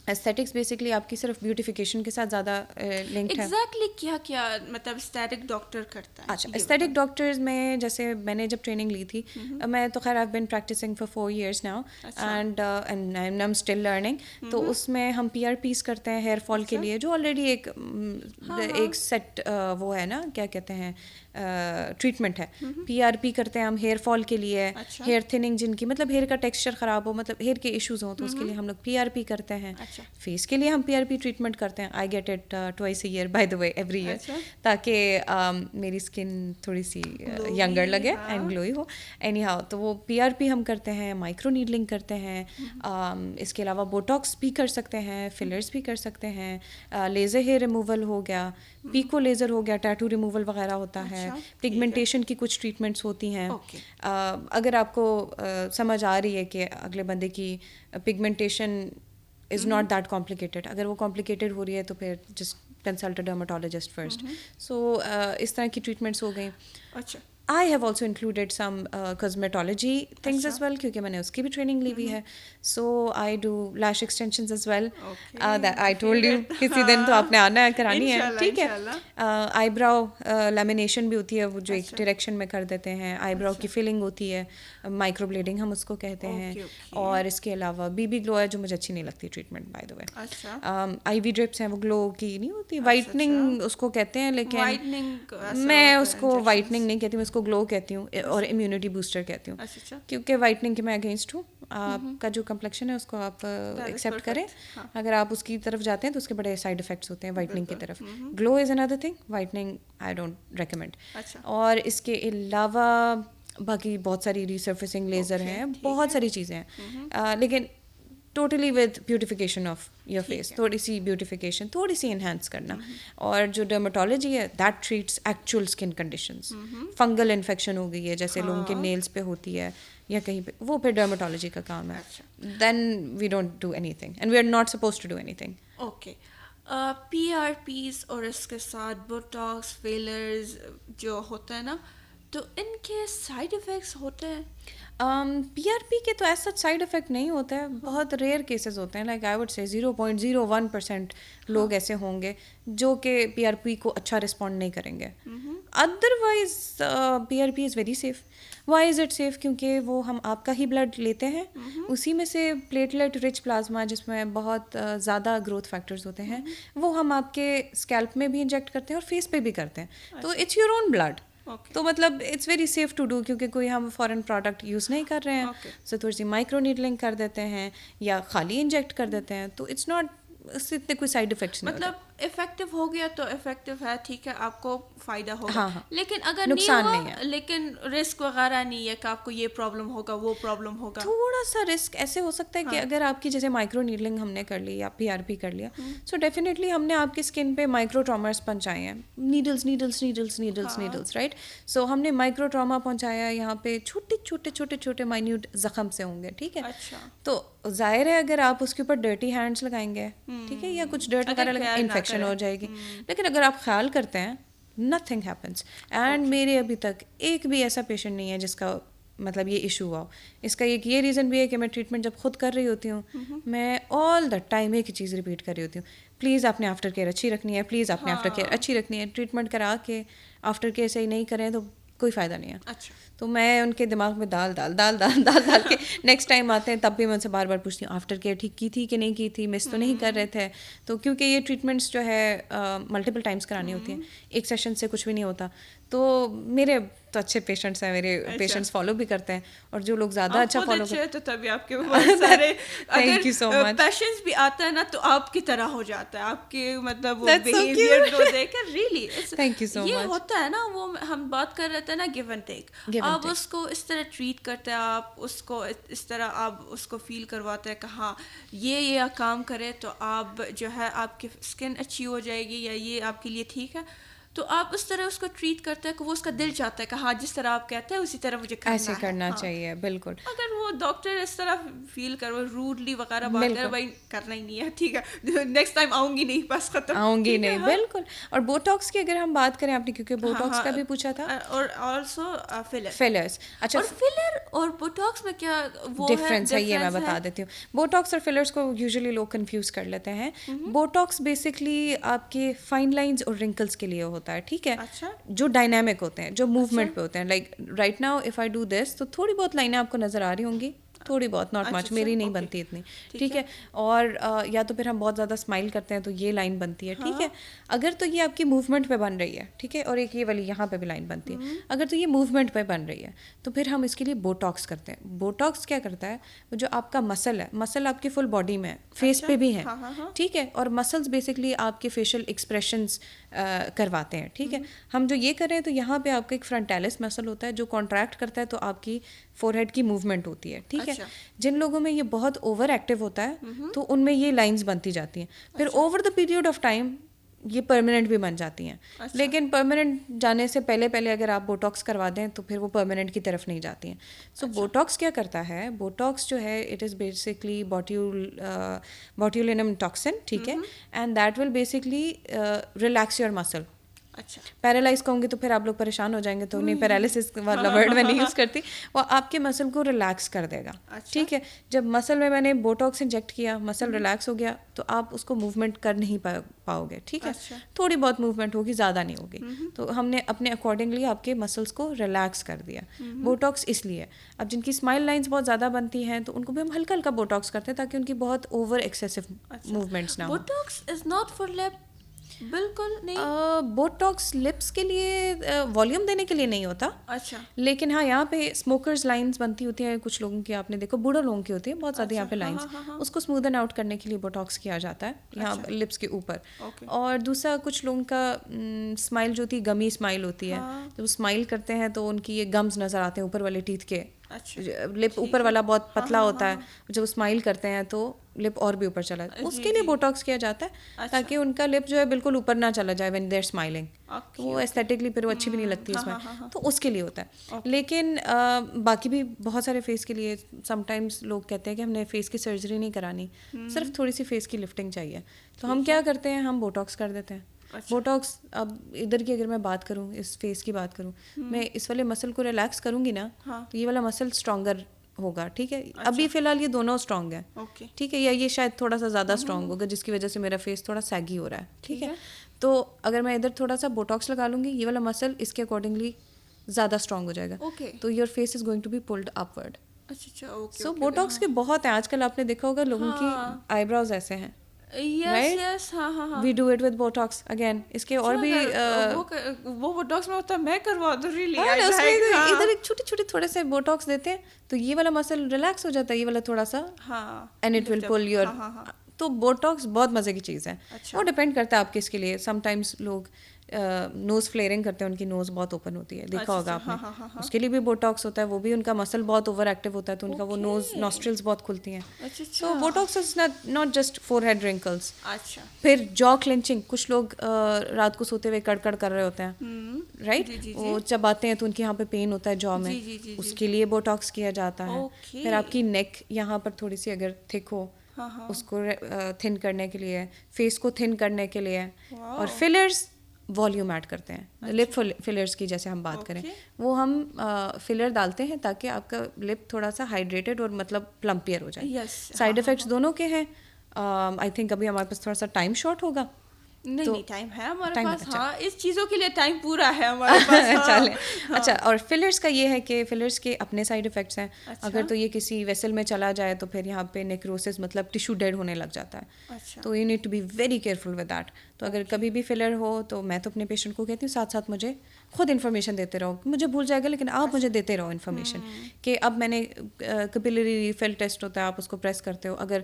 aesthetics basically آپ کی صرف بیوٹیفیکیشن کے ساتھ زیادہ لنکڈ ہے. ایگزیکٹلی کیا کیا مطلب اسٹیٹک ڈاکٹر کرتا ہے. اچھا, اسٹیٹک ڈاکٹرز میں جیسے میں نے جب ٹریننگ لی تھی, میں تو خیر I been practicing for 4 years now, and I am still learning. تو اس میں ہم PRPs کرتے ہیں ہیئر فال کے لیے, جو آلریڈی ایک سیٹ وہ ہے نا, کیا کہتے ہیں, ٹریٹمنٹ ہے. PRP کرتے ہیں ہم ہیئر فال کے لیے, ہیئر تھننگ جن کی مطلب ہیئر کا ٹیکسچر خراب ہو, مطلب ہیئر کے ایشوز ہوں, تو اس کے لیے ہم لوگ PRP کرتے ہیں. فیس کے لیے ہم PRP ٹریٹمنٹ کرتے ہیں. I get it twice a year by the way, every year, تاکہ میری اسکن تھوڑی سی ینگر لگے اینڈ گلوئی ہو. اینی ہاؤ, تو وہ PRP ہم کرتے ہیں, مائکرو نیڈلنگ کرتے ہیں. اس کے علاوہ بوٹاکس بھی کر سکتے ہیں, فلرز بھی کر سکتے ہیں, لیزر ہیئر ریموول ہو گیا, پیکو لیزر ہو گیا, ٹیٹو ریموول وغیرہ ہوتا ہے. پگمنٹیشن کی کچھ ٹریٹمنٹس ہوتی ہیں. اگر آپ کو سمجھ آ رہی ہے کہ اگلے بندے کی pigmentation is not that complicated, اگر وہ کمپلیکیٹڈ ہو رہی ہے تو پھر just consult a dermatologist first. So اس طرح کی ٹریٹمنٹس ہو گئیں. اچھا, I have also included some cosmetology things as well, کیونکہ میں نے اس کی بھی ٹریننگ لی ہوئی ہے. So I do lash extensions as well. That I told you کسی دن تو آپ نے آنا ہے, کرانی ہے, ٹھیک ہے. eyebrow lamination بھی ہوتی ہے, وہ جو ایک ڈائریکشن میں کر دیتے ہیں. eyebrow کی فلنگ ہوتی ہے, مائکرو بلیڈنگ ہم اس کو کہتے ہیں. اور اس کے علاوہ BB گلو ہے, جو مجھے اچھی نہیں لگتی treatment by the way. IV drips ہیں, وہ گلو کی نہیں ہوتی, وائٹننگ اس کو کہتے ہیں, لیکن میں اس کو وائٹننگ نہیں کہتی, میں اس کو گلو کہتی ہوں, اور امیونٹی بوسٹر کہتی ہوں, کیونکہ وائٹننگ کے میں اگینسٹ ہوں. آپ کا جو کمپلیکشن ہے اس کو آپ ایکسیپٹ کریں. اگر آپ اس کی طرف جاتے ہیں تو اس کے بڑے سائڈ افیکٹس ہوتے ہیں وائٹننگ کی طرف. Glow is another thing, whitening I don't recommend. اور اس کے علاوہ باقی بہت ساری ریسرفیسنگ لیزر ہیں, بہت ساری چیزیں ہیں, لیکن totally with beautification of your face, تھوڑی سی بیوٹیفیکیشن, تھوڑی سی انہینس کرنا. اور جو ڈرماٹولوجی ہے that treats actual skin conditions. Fungal infection ہو گئی ہے جیسے لوگوں کے نیلس پہ ہوتی ہے یا کہیں پہ, وہ پھر ڈرماٹولوجی کا کام ہے. Then we don't do anything and we are not supposed to do anything. Okay, PRPs اور اس کے ساتھ بوٹاکس, فیلرز جو ہوتا ہے نا, تو ان کے سائڈ افیکٹس ہوتے ہیں؟ PRP کے تو ایسا سائڈ افیکٹ نہیں ہوتا ہے, بہت ریئر کیسز ہوتے ہیں. لائک آئی وڈ سے 0.01% لوگ ایسے ہوں گے جو کہ PRP کو اچھا رسپونڈ نہیں کریں گے. Otherwise PRP is very safe. Why is it safe? کیونکہ وہ ہم آپ کا ہی بلڈ لیتے ہیں, اسی میں سے پلیٹلیٹ رچ پلازما جس میں بہت زیادہ گروتھ فیکٹرز ہوتے ہیں, وہ ہم آپ کے اسکیلپ میں بھی انجیکٹ کرتے ہیں اور فیس پہ بھی کرتے ہیں. تو اٹس یور اون بلڈ. تو مطلب it's very safe to do, کیونکہ کوئی ہم فورن پروڈکٹ یوز نہیں کر رہے ہیں. سو تھوڑی سی مائکرو نیڈلنگ کر دیتے ہیں یا خالی انجیکٹ کر دیتے ہیں, تو اٹس ناٹ, اس سے اتنے کوئی سائڈ افیکٹس نہیں. مطلب افیکٹو ہو گیا تو افیکٹو ہے, ٹھیک ہے, آپ کو فائدہ ہوگا. لیکن اگر نقصان نہیں نہیں ہوا, ہے, لیکن رسک وغیرہ نہیں ہے کہ آپ کو یہ پرابلم ہوگا, وہ پرابلم ہوگا. تھوڑا سا رسک ایسے ہو سکتا ہے کہ اگر آپ کی جیسے مائکرو نیڈلنگ ہم نے کر لی یا PRP کر لیا, سو ڈیفینیٹلی ہم نے آپ کی اسکن پہ مائکرو ٹرامرس پہنچائے ہیں, نیڈلس رائٹ. سو ہم نے مائکرو ٹراما پہنچایا, یہاں پہ چھوٹے مائنیوٹ زخم سے ہوں گے, ٹھیک ہے. تو ظاہر ہے اگر آپ اس کے اوپر ڈرٹی ہینڈس لگائیں گے, ٹھیک ہے, یا کچھ ڈرٹ وغیرہ لگائیں, انفیکشن ہو جائے گی. لیکن اگر آپ خیال کرتے ہیں, نتھنگ ہیپنس. اینڈ میرے ابھی تک ایک بھی ایسا پیشنٹ نہیں ہے جس کا مطلب یہ ایشو ہوا. اس کا ایک یہ ریزن بھی ہے کہ میں ٹریٹمنٹ جب خود کر رہی ہوتی ہوں, میں آل دا ٹائم ایک ہی چیز ریپیٹ کر رہی ہوتی ہوں, پلیز آپ نے آفٹر کیئر اچھی رکھنی ہے, پلیز آپ نے آفٹر کیئر اچھی رکھنی ہے. ٹریٹمنٹ کرا کے آفٹر کیئر صحیح نہیں کریں تو کوئی فائدہ نہیں ہے. اچھا. تو میں ان کے دماغ میں دال ڈال کے نیکسٹ ٹائم آتے ہیں تب بھی میں ان سے بار بار پوچھتی ہوں آفٹر کیئر ٹھیک کی تھی کہ نہیں کی تھی, مس تو نہیں کر رہے تھے. تو کیونکہ یہ ٹریٹمنٹس جو ہے ملٹیپل ٹائمس کرانی ہوتی ہیں, ایک سیشن سے کچھ بھی نہیں ہوتا. تو میرے تو اچھے پیشنٹس ہیں, میرے پیشنٹس فالو بھی کرتے ہیں, اور جو لوگ زیادہ اچھا فالو کرتے ہیں تو تبھی آپ کے بہت سارے thank you so much. Patients بھی آتا ہے نا تو آپ کی طرح ہو جاتا ہے, آپ کے مطلب وہ بیہیویئر کو دیکھ کر ریئلی تھینک یو سو مچ. یہ ہوتا ہے نا, وہ ہم بات کر رہے تھے نا گیو اینڈ ٹیک, آپ اس کو اس طرح ٹریٹ کرتے ہیں, آپ اس کو اس طرح آپ اس کو فیل کرواتے ہیں کہ ہاں یہ کام کرے تو آپ جو ہے آپ کی اسکن اچھی ہو جائے گی, یا یہ آپ کے لیے ٹھیک ہے, تو آپ اس طرح اس کو ٹریٹ کرتے ہیں کہ وہ اس کا دل چاہتا ہے کہ ہاں جس طرح آپ کہتے ہیں اسی طرح مجھے ایسے کرنا چاہیے. بالکل. اگر وہ ڈاکٹر اس طرح فیل کرو روڈلی وغیرہ بات کرے, بھائی کرنا ہی نہیں ہے, ٹھیک ہے نیکسٹ ٹائم آؤں گی نہیں, بس ختم, آؤں گی نہیں. بالکل. اور بوٹاکس کی اگر ہم بات کریں, آپ نے کیونکہ بوٹاکس کا بھی پوچھا تھا, اور آلسو فلرس. اچھا, اور فلر اور بوٹاکس میں کیا وہ ڈفرینس ہے یہ میں بتا دیتی ہوں. بوٹاکس اور فلرس کو یوزلی لوگ کنفیوز کر لیتے ہیں. بوٹاکس بیسکلی آپ کے فائن لائنز اور رنکلس کے لیے ہوتا ہے, ٹھیک ہے, جو ڈائنامک ہوتے ہیں, جو موومنٹ پہ ہوتے ہیں. Like right now if I do this تو تھوڑی بہت لائنیں آپ کو نظر آ رہی ہوں گی, تھوڑی بہت, ناٹ مچ, میری نہیں بنتی اتنی, ٹھیک ہے. اور یا تو پھر ہم بہت زیادہ اسمائل کرتے ہیں تو یہ لائن بنتی ہے, ٹھیک ہے. اگر تو یہ آپ کی موومنٹ پہ بن رہی ہے, ٹھیک ہے, اور ایک یہ والی یہاں پہ بھی لائن بنتی ہے, اگر تو یہ موومنٹ پہ بن رہی ہے تو پھر ہم اس کے لیے بوٹاکس کرتے ہیں. بوٹاکس کیا کرتا ہے, جو آپ کا مسل ہے, مسل آپ کی فل باڈی میں ہے, فیس پہ بھی ہے, ٹھیک ہے, اور مسلس بیسکلی آپ کے فیشیل ایکسپریشنس کرواتے ہیں, ٹھیک ہے. ہم جو یہ کر رہے ہیں تو یہاں پہ آپ کا ایک فرنٹیلس مسل ہوتا ہے جو کانٹریکٹ کرتا ہے, تو آپ کی فور ہیڈ کی موومنٹ ہوتی ہے, ٹھیک ہے. جن لوگوں میں یہ بہت اوور ایکٹیو ہوتا ہے تو ان میں یہ لائنز بنتی جاتی ہیں, پھر over the period of time یہ پرماننٹ بھی بن جاتی ہیں. لیکن پرماننٹ جانے سے پہلے اگر آپ بوٹاکس کروا دیں تو پھر وہ پرماننٹ کی طرف نہیں جاتی ہیں. سو بوٹاکس کیا کرتا ہے, بوٹاکس جو ہے اٹ از بیسکلی باٹیولینم ٹاکسن, ٹھیک ہے, and that will basically relax your مسل. اچھا, پیرالائز کہوں گی تو پھر آپ لوگ پریشان ہو جائیں گے, تو نہیں, پیرالیسس والا ورڈ میں نہیں یوز کرتی. وہ آپ کے مسل کو ریلیکس کر دے گا, ٹھیک ہے. جب مسل میں نے بوٹاکس انجیکٹ کیا, مسل ریلیکس ہو گیا, تو آپ اس کو موومنٹ کر نہیں پاؤ گے, ٹھیک ہے. تھوڑی بہت موومنٹ ہوگی, زیادہ نہیں ہوگی. تو ہم نے اپنے اکارڈنگلی آپ کے مسلس کو ریلیکس کر دیا. بوٹاکس اس لیے, اب جن کی اسمائل لائنس بہت زیادہ بنتی ہیں تو ان کو بھی ہم ہلکا ہلکا بوٹاکس کرتے ہیں تاکہ ان کی بہت اوور ایکسیسو موومنٹس نہ ہوں. Botox is not for lip, بالکل نہیں. بوٹاکس لپس کے لیے والیوم دینے کے لیے نہیں ہوتا. اچھا, لیکن ہاں یہاں پہ اسموکرز لائنس بنتی ہوتی ہیں کچھ لوگوں کی, آپ نے دیکھو بوڑھے لوگوں کی ہوتی ہے بہت زیادہ یہاں پہ لائنس, اس کو اسموتھن آؤٹ کرنے کے لیے بوٹاکس کیا جاتا ہے یہاں لپس کے اوپر. اور دوسرا کچھ لوگوں کا اسمائل جو ہوتی ہے گمی اسمائل ہوتی ہے, جب وہ اسمائل کرتے ہیں تو ان کی یہ گمز نظر آتے ہیں اوپر والے ٹیتھ کے, لپ اوپر والا بہت پتلا ہوتا ہے, جب وہ اسمائل کرتے ہیں تو لپ اور بھی اوپر چلا جاتا ہے, اس کے لیے بوٹاکس کیا جاتا ہے تاکہ ان کا لپ جو ہے بالکل اوپر نہ چلا جائے وین دے آر اسمائلنگ, تو وہ ایستھیٹکلی پھر وہ اچھی بھی نہیں لگتی اس میں, تو اس کے لیے ہوتا ہے. لیکن باقی بھی بہت سارے فیس کے لیے سم ٹائمس لوگ کہتے ہیں کہ ہم نے فیس کی سرجری نہیں کرانی, صرف تھوڑی سی فیس کی لفٹنگ چاہیے, تو ہم کیا کرتے ہیں, ہم بوٹاکس کر دیتے ہیں. بوٹاکس, اب ادھر کی اگر میں بات کروں, اس فیس کی بات کروں, میں اس والے مسل کو ریلیکس کروں گی نا تو یہ والا مسل اسٹرانگر ہوگا, ٹھیک ہے. ابھی فی الحال یہ دونوں اسٹرانگ ہیں, ٹھیک ہے, یا یہ شاید تھوڑا سا زیادہ اسٹرانگ ہوگا جس کی وجہ سے میرا فیس تھوڑا سیگی ہو رہا ہے, ٹھیک ہے. تو اگر میں ادھر تھوڑا سا بوٹاکس لگا لوں گی, یہ والا مسل اس کے اکارڈنگلی زیادہ اسٹرانگ ہو جائے گا, تو your face is going to be pulled upward. So botox کے بہت ہیں, آج کل آپ نے دیکھا ہوگا لوگوں کی آئی براؤز ایسے ہیں, we do it with botox again. اس کے اور بھی وہ بوٹاکس میں ہوتا ہے, میں کروا دوں ریئلی, ادھر ایک چھوٹی چھوٹی تھوڑے سے بوٹاکس دیتے ہیں تو یہ والا مسل ریلیکس ہو جاتا ہے, یہ والا تھوڑا سا, and it will pull your. تو بوٹاکس بہت مزے کی چیز ہے, وہ ڈپینڈ کرتا ہے آپ کس کے لیے. سم ٹائمس لوگ نوز فلیئرنگ کرتے ہیں, ان کی نوز بہت اوپن ہوتی ہے, دیکھا ہوگا آپ نے, اس کے لیے بھی بوٹاکس ہوتا ہے, وہ بھی ان کا مسل بہت اوور ایکٹیو ہوتا ہے تو ان کا وہ نوسٹرلس بہت کھلتی ہیں. So botox is not just forehead wrinkles. پھر جو کلنچنگ, کچھ لوگ رات کو سوتے ہوئے کڑکڑ کر رہے ہوتے ہیں, رائٹ, وہ چباتے ہیں تو ان کے یہاں پہ پین ہوتا ہے جو میں, اس کے لیے بوٹاکس کیا جاتا ہے. پھر آپ کی نیک یہاں پر تھوڑی سی اگر تھک ہو, اس کو تھن کرنے کے لیے, فیس کو تھن کرنے کے لیے. اور فلرز والیوم ایڈ کرتے ہیں, لپ فلرز کی جیسے ہم بات کریں, وہ ہم فلر ڈالتے ہیں تاکہ آپ کا لپ تھوڑا سا ہائیڈریٹڈ اور مطلب پلمپیئر ہو جائے. سائڈ افیکٹس دونوں کے ہیں. آئی تھنک ابھی ہمارے پاس تھوڑا سا ٹائم شارٹ ہوگا, نہیں ٹائم ہے ہمارے پاس, ہاں اس چیزوں کے لیے ٹائم پورا ہے ہمارے پاس. چلے اچھا. اور فلرس کا یہ ہے کہ فلرس کے اپنے سائڈ افیکٹس ہیں. اگر تو یہ کسی ویسل میں چلا جائے تو پھر یہاں پہ نیکروسس مطلب ٹیشو ڈیڈ ہونے لگ جاتا ہے, تو you need to be very careful with that. تو اگر کبھی بھی فلر ہو تو میں تو اپنے پیشنٹ کو کہتی ہوں ساتھ ساتھ مجھے خود انفارمیشن دیتے رہو, مجھے بھول جائے گا لیکن آپ مجھے دیتے رہو انفارمیشن کہ اب میں نے کیپلری ریفل ٹیسٹ ہوتا ہے, آپ اس کو پریس کرتے ہو, اگر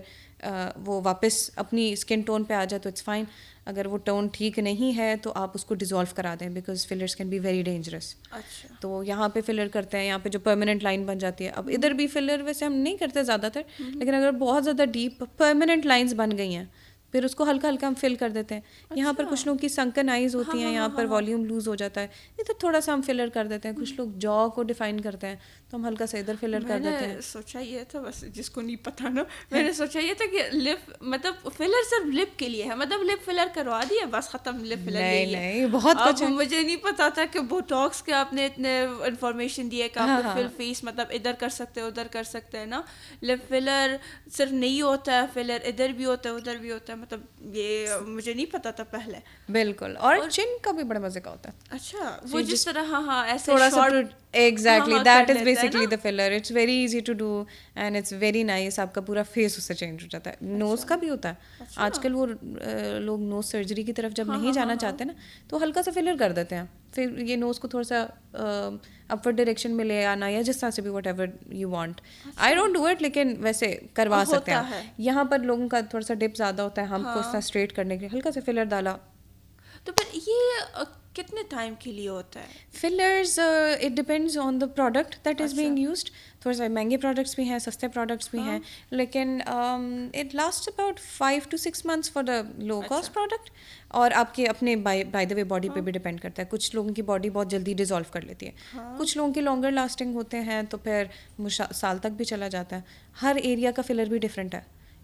وہ واپس اپنی اسکن ٹون پہ آ جائے تو اٹس فائن, اگر وہ ٹون ٹھیک نہیں ہے تو آپ اس کو ڈیزالو کرا دیں, because fillers can be very dangerous. تو یہاں پہ فلر کرتے ہیں, یہاں پہ جو پرماننٹ لائن بن جاتی ہے. اب ادھر بھی فلر ویسے ہم نہیں کرتے زیادہ تر, لیکن اگر بہت زیادہ ڈیپ پرماننٹ لائنس بن گئی ہیں پھر اس کو ہلکا ہلکا ہم فل کر دیتے ہیں. یہاں پر کچھ لوگوں کی سنکن آئیز ہوتی ہیں, یہاں پر والیوم لوز ہو جاتا ہے, ادھر تھوڑا سا ہم فلر کر دیتے ہیں. کچھ لوگ جا کو ڈیفائن کرتے ہیں تو ہم ہلکا سا ادھر فلر کر دیتے ہیں. میں نے سوچا یہ تھا, بس جس کو نہیں پتا نا, میں نے سوچا یہ تھا کہ لپ مطلب فلر صرف لپ کے لیے ہے, مطلب لپ فلر کروا دیا بس ختم, لپ فلر نہیں بہت کچھ ہے. مجھے نہیں پتا تھا کہ بوٹاکس کے آپ نے اتنے انفارمیشن دی ہے کہ آپ فل فیس مطلب ادھر کر سکتے ادھر کر سکتے ہیں نا. لپ فلر صرف نہیں ہوتا ہے, فلر ادھر بھی ہوتا ہے ادھر بھی ہوتا ہے, مطلب یہ مجھے نہیں پتا تھا پہلے. بالکل. اور چن کا بھی بڑا مزے کا ہوتا ہے. اچھا وہ جس طرح ہاں ایسے تھوڑا سا exactly that is basically the filler. It's very easy to do and it's very nice. آپ کا پورا فیس اس سے چینج ہو جاتا ہے. نوز کا بھی ہوتا ہے. آج کل وہ لوگ نوز سرجری کی طرف جب نہیں جانا چاہتے نا تو ہلکا سا فلر کر دیتے ہیں, پھر یہ نوز کو تھوڑا سا اپورڈ ڈائریکشن میں لے آنا یا جس طرح سے بھی what ever you want. I don't do it, لیکن ویسے کروا سکتے ہیں. یہاں پر لوگوں کا تھوڑا سا ڈپ زیادہ ہوتا ہے, ہم کو اس طرح اسٹریٹ کرنے کے لیے ہلکا سا فلر ڈالا. تو پھر یہ کتنے ٹائم کے لیے ہوتا ہے fillers? It depends on the product that is being used. تھوڑا سا مہنگے پروڈکٹس بھی ہیں, سستے پروڈکٹس بھی ہیں, لیکن it last about 5 to 6 months for the low cost product. اور آپ کے اپنے بائی دا وے باڈی پہ بھی ڈپینڈ کرتا ہے. کچھ لوگوں کی باڈی بہت جلدی ڈیزالو کر لیتی ہے, کچھ لوگوں کی لانگر لاسٹنگ ہوتے ہیں تو پھر سال تک بھی چلا جاتا ہے. ہر ایریا کا فلر بھی ڈفرینٹ ہے.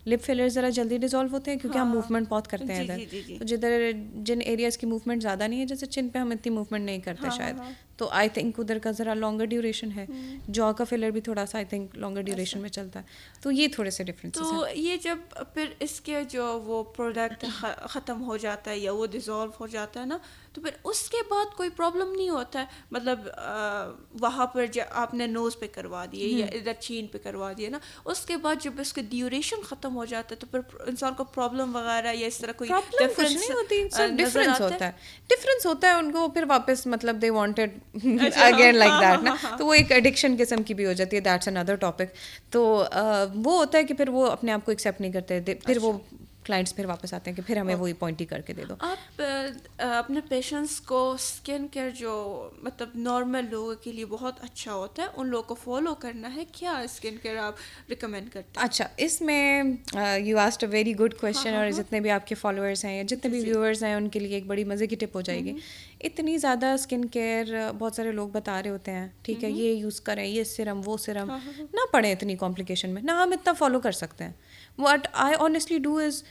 لپ فلر ذرا جلدی ڈیزالو ہوتے ہیں کیونکہ ہم موومنٹ بہت کرتے ہیں ادھر, تو جدھر جن ایریاز کی موومنٹ زیادہ نہیں ہے, جیسے چن پہ ہم اتنی موومنٹ نہیں کرتے شاید, تو آئی تھنک ادھر کا ذرا لانگر ڈیوریشن ہے. جو کا فلر بھی تھوڑا سا آئی تھنک لانگر ڈیوریشن میں چلتا ہے. تو یہ تھوڑے سے ڈفرینس ہیں. تو یہ جب پھر اس کے جو وہ پروڈکٹ ختم ہو جاتا ہے یا وہ ڈیزالو ہو جاتا ہے نا, تو پھر اس کے بعد کوئی پرابلم نہیں ہوتا ہے, مطلب وہاں پر جو آپ نے نوز پہ کروا دیے یا ادھر چین پہ کروا دیے نا, اس کے بعد جب اس کے ڈیوریشن ختم ہو جاتا ہے تو پھر انسان کو پرابلم وغیرہ یا اس طرح کوئی ڈفرینس نہیں ہوتی. ڈفرینس ہوتا ہے, ڈفرینس ہوتا ہے ان کو. پھر واپس مطلب they wanted again like that نا, تو وہ ایک ایڈکشن قسم کی بھی ہو جاتی ہے. That's another topic. تو وہ ہوتا ہے کہ پھر وہ اپنے آپ کو ایکسیپٹ نہیں کرتے, پھر وہ کلائنٹس پھر واپس آتے ہیں کہ پھر ہمیں وہی پوائنٹ ہی کر کے دے دو. آپ اپنے پیشنٹس کو اسکن کیئر جو مطلب نارمل لوگوں کے لیے بہت اچھا ہوتا ہے, ان لوگوں کو فالو کرنا ہے, کیا اسکن کیئر آپ ریکمینڈ کرتے ہیں؟ اچھا, اس میں you asked a very good question, اور جتنے بھی آپ کے فالوورس ہیں یا جتنے بھی ویورز ہیں ان کے لیے ایک بڑی مزے کی ٹپ ہو جائے گی. اتنی زیادہ اسکن کیئر بہت سارے لوگ بتا رہے ہوتے ہیں, ٹھیک ہے, یہ یوز کریں, یہ سرم وہ سرم, نہ پڑیں اتنی کمپلیکیشن میں, نہ ہم اتنا فالو کر سکتے ہیں. What I honestly do is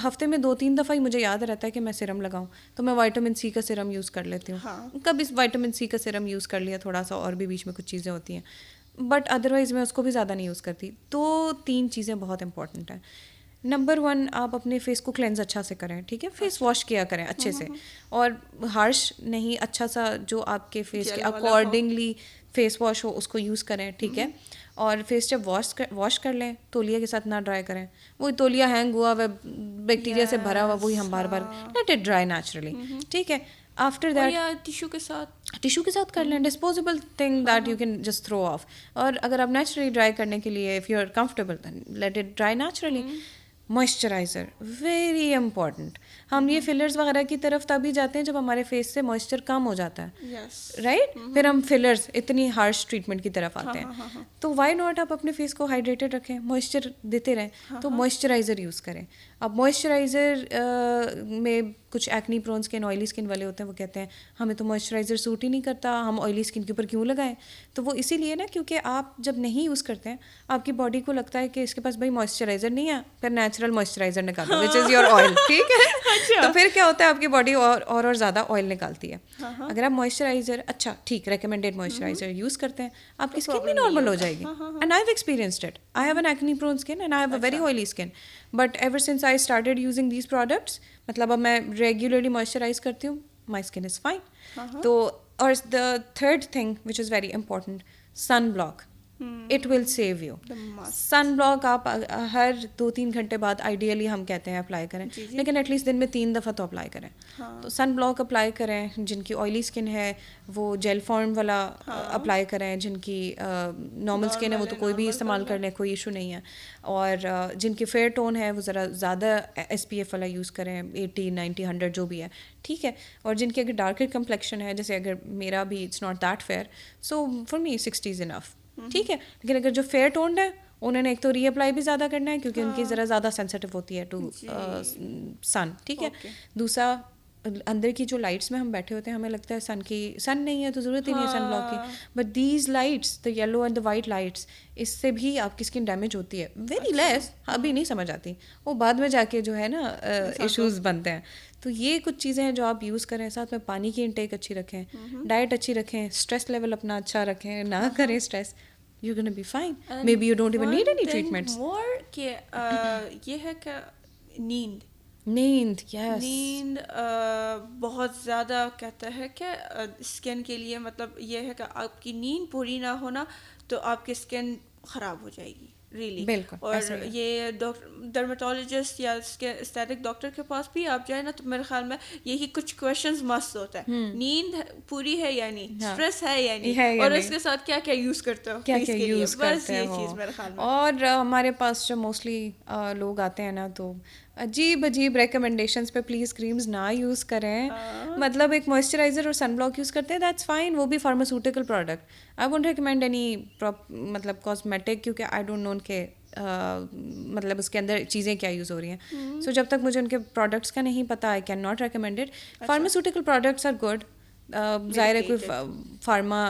ہفتے میں 2-3 دفعہ ہی مجھے یاد رہتا ہے کہ میں سرم لگاؤں, تو میں وائٹامن سی کا سرم یوز کر لیتی ہوں. کبھی وائٹامن سی کا سرم یوز کر لیا تھوڑا سا, اور بھی بیچ میں کچھ چیزیں ہوتی ہیں, بٹ ادروائز میں اس کو بھی زیادہ نہیں یوز کرتی. تو 3 چیزیں بہت امپورٹنٹ ہیں. نمبر 1, آپ اپنے فیس کو کلینز اچھا سے کریں, ٹھیک ہے, فیس واش کیا کریں اچھے سے, اور ہارش نہیں, اچھا سا جو آپ کے فیس کے اکارڈنگلی فیس واش ہو اس کو یوز کریں, ٹھیک ہے. اور فیس جب واش کر لیں تولیہ کے ساتھ نہ ڈرائی کریں. وہی تولیہ ہینگ ہوا ہوا بیکٹیریا سے بھرا ہوا, وہی ہم بار بار لیٹ اٹ ڈرائی نیچرلی, ٹھیک ہے. آفٹر دیٹ ٹیشو کے ساتھ کر لیں, disposable thing that you can just throw off. اور اگر آپ نیچرلی ڈرائی کرنے کے لیے if you are comfortable then let it dry naturally. Moisturiser very important. ہم یہ فلرز وغیرہ کی طرف تبھی جاتے ہیں جب ہمارے فیس سے موئسچر کم ہو جاتا ہے, رائٹ, پھر ہم فلرز اتنی ہارش ٹریٹمنٹ کی طرف آتے ہیں. تو وائی ناٹ آپ اپنے فیس کو ہائیڈریٹڈ رکھیں, موئسچر دیتے رہیں, تو موئسچرائزر یوز کریں. اب موئسچرائزر میں کچھ ایکنی پرون اسکن, آئلی اسکن والے ہوتے ہیں, وہ کہتے ہیں ہمیں تو موئسچرائزر سوٹ ہی نہیں کرتا, ہم آئلی اسکن کے اوپر کیوں لگائیں. تو وہ اسی لیے نا, کیونکہ آپ جب نہیں یوز کرتے ہیں آپ کی باڈی کو لگتا ہے کہ اس کے پاس بھائی موئسچرائزر نہیں ہے, پھر نیچرل موئسچرائزر نکالو وچ از یور آئل, ٹھیک ہے. تو پھر کیا ہوتا ہے, آپ کی باڈی اور زیادہ آئل نکالتی ہے. اگر آپ موئسچرائزر اچھا ٹھیک ریکمینڈیڈ موئسچرائزر یوز کرتے ہیں, آپ کی اسکن بھی نارمل ہو جائے گی. And I have experienced it. I have an acne prone skin and I have a very oily skin, but ever since I started using these products مطلب اب میں ریگولرلی موئسچرائز کرتی ہوں, مائی اسکن از فائن. تو اور the third thing which is very important, sun block. It will save you. Sun block آپ ہر 2-3 گھنٹے بعد آئیڈیلی ہم کہتے ہیں اپلائی کریں, لیکن ایٹ لیسٹ دن میں 3 دفعہ تو اپلائی کریں. تو سن بلاک اپلائی کریں. جن کی آئلی اسکن ہے وہ جیل فارم والا اپلائی کریں. جن کی نارمل اسکن ہے وہ تو کوئی بھی استعمال کر لیں, کوئی ایشو نہیں ہے. اور جن کی فیئر ٹون ہے وہ ذرا زیادہ ایس پی ایف والا یوز کریں, 80, 90, 100 جو بھی ہے, ٹھیک ہے. اور جن کی اگر ڈارکر کمپلیکشن ہے, جیسے اگر میرا بھی it's not that fair, so for me 60 is enough, ٹھیک ہے. لیکن اگر جو فیئر ٹونڈ ہے انہوں نے ایک تو ری اپلائی بھی زیادہ کرنا ہے کیونکہ ان کی ذرا زیادہ سینسٹیو ہوتی ہے ٹو سن, ٹھیک ہے. دوسرا, اندر کی جو لائٹس میں ہم بیٹھے ہوتے ہیں ہمیں لگتا ہے سن نہیں ہے تو ضرورت ہی نہیں ہے سن بلاک کی, but these lights, the yellow and the white lights, اس سے بھی آپ کی اسکن ڈیمیج ہوتی ہے. ویری لیس, ابھی نہیں سمجھ آتی, وہ بعد میں جا کے جو ہے نا ایشوز بنتے ہیں. تو یہ کچھ چیزیں ہیں جو آپ یوز کریں. ساتھ میں پانی کی انٹیک اچھی رکھیں, ڈائٹ اچھی رکھیں, اسٹریس لیول اپنا اچھا رکھیں, نہ کریں stress, you're going to be fine. Maybe you don't even need any treatments. more کہ یہ ہے کہ نیند, yes, نیند بہت زیادہ کہتا ہے کہ اسکن کے لیے, مطلب یہ ہے کہ آپ کی نیند پوری نہ ہونا تو آپ کی اسکن خراب ہو جائے گی ریئلی. بالکل. اور یہ ڈرمیٹولوجسٹ یا اسٹیٹک ڈاکٹر کے پاس بھی آپ جائیں نا تو میرے خیال میں یہی کچھ کویشچنز مسٹ ہوتا ہے, نیند پوری ہے یا نہیں, اسٹریس ہے یا نہیں, اور اس کے ساتھ کیا کیا یوز کرتے ہو, کیا کیا یوز کرتے ہو. چیز میرے خیال میں. اور ہمارے پاس جو موسٹلی لوگ آتے ہیں نا تو عجیب ریکمنڈیشنس پہ پلیز کریمز نہ یوز کریں. مطلب ایک موئسچرائزر اور سن بلاک یوز کرتے ہیں, دیٹس فائن, وہ بھی pharmaceutical product. I won't recommend any مطلب کاسمیٹک, کیونکہ آئی ڈونٹ نو ان کے مطلب اس کے اندر چیزیں کیا یوز ہو رہی ہیں. سو جب تک مجھے ان کے پروڈکٹس کا نہیں پتہ, I can not recommend it. Pharmaceutical products are good. ظاہر ہے کوئی فارما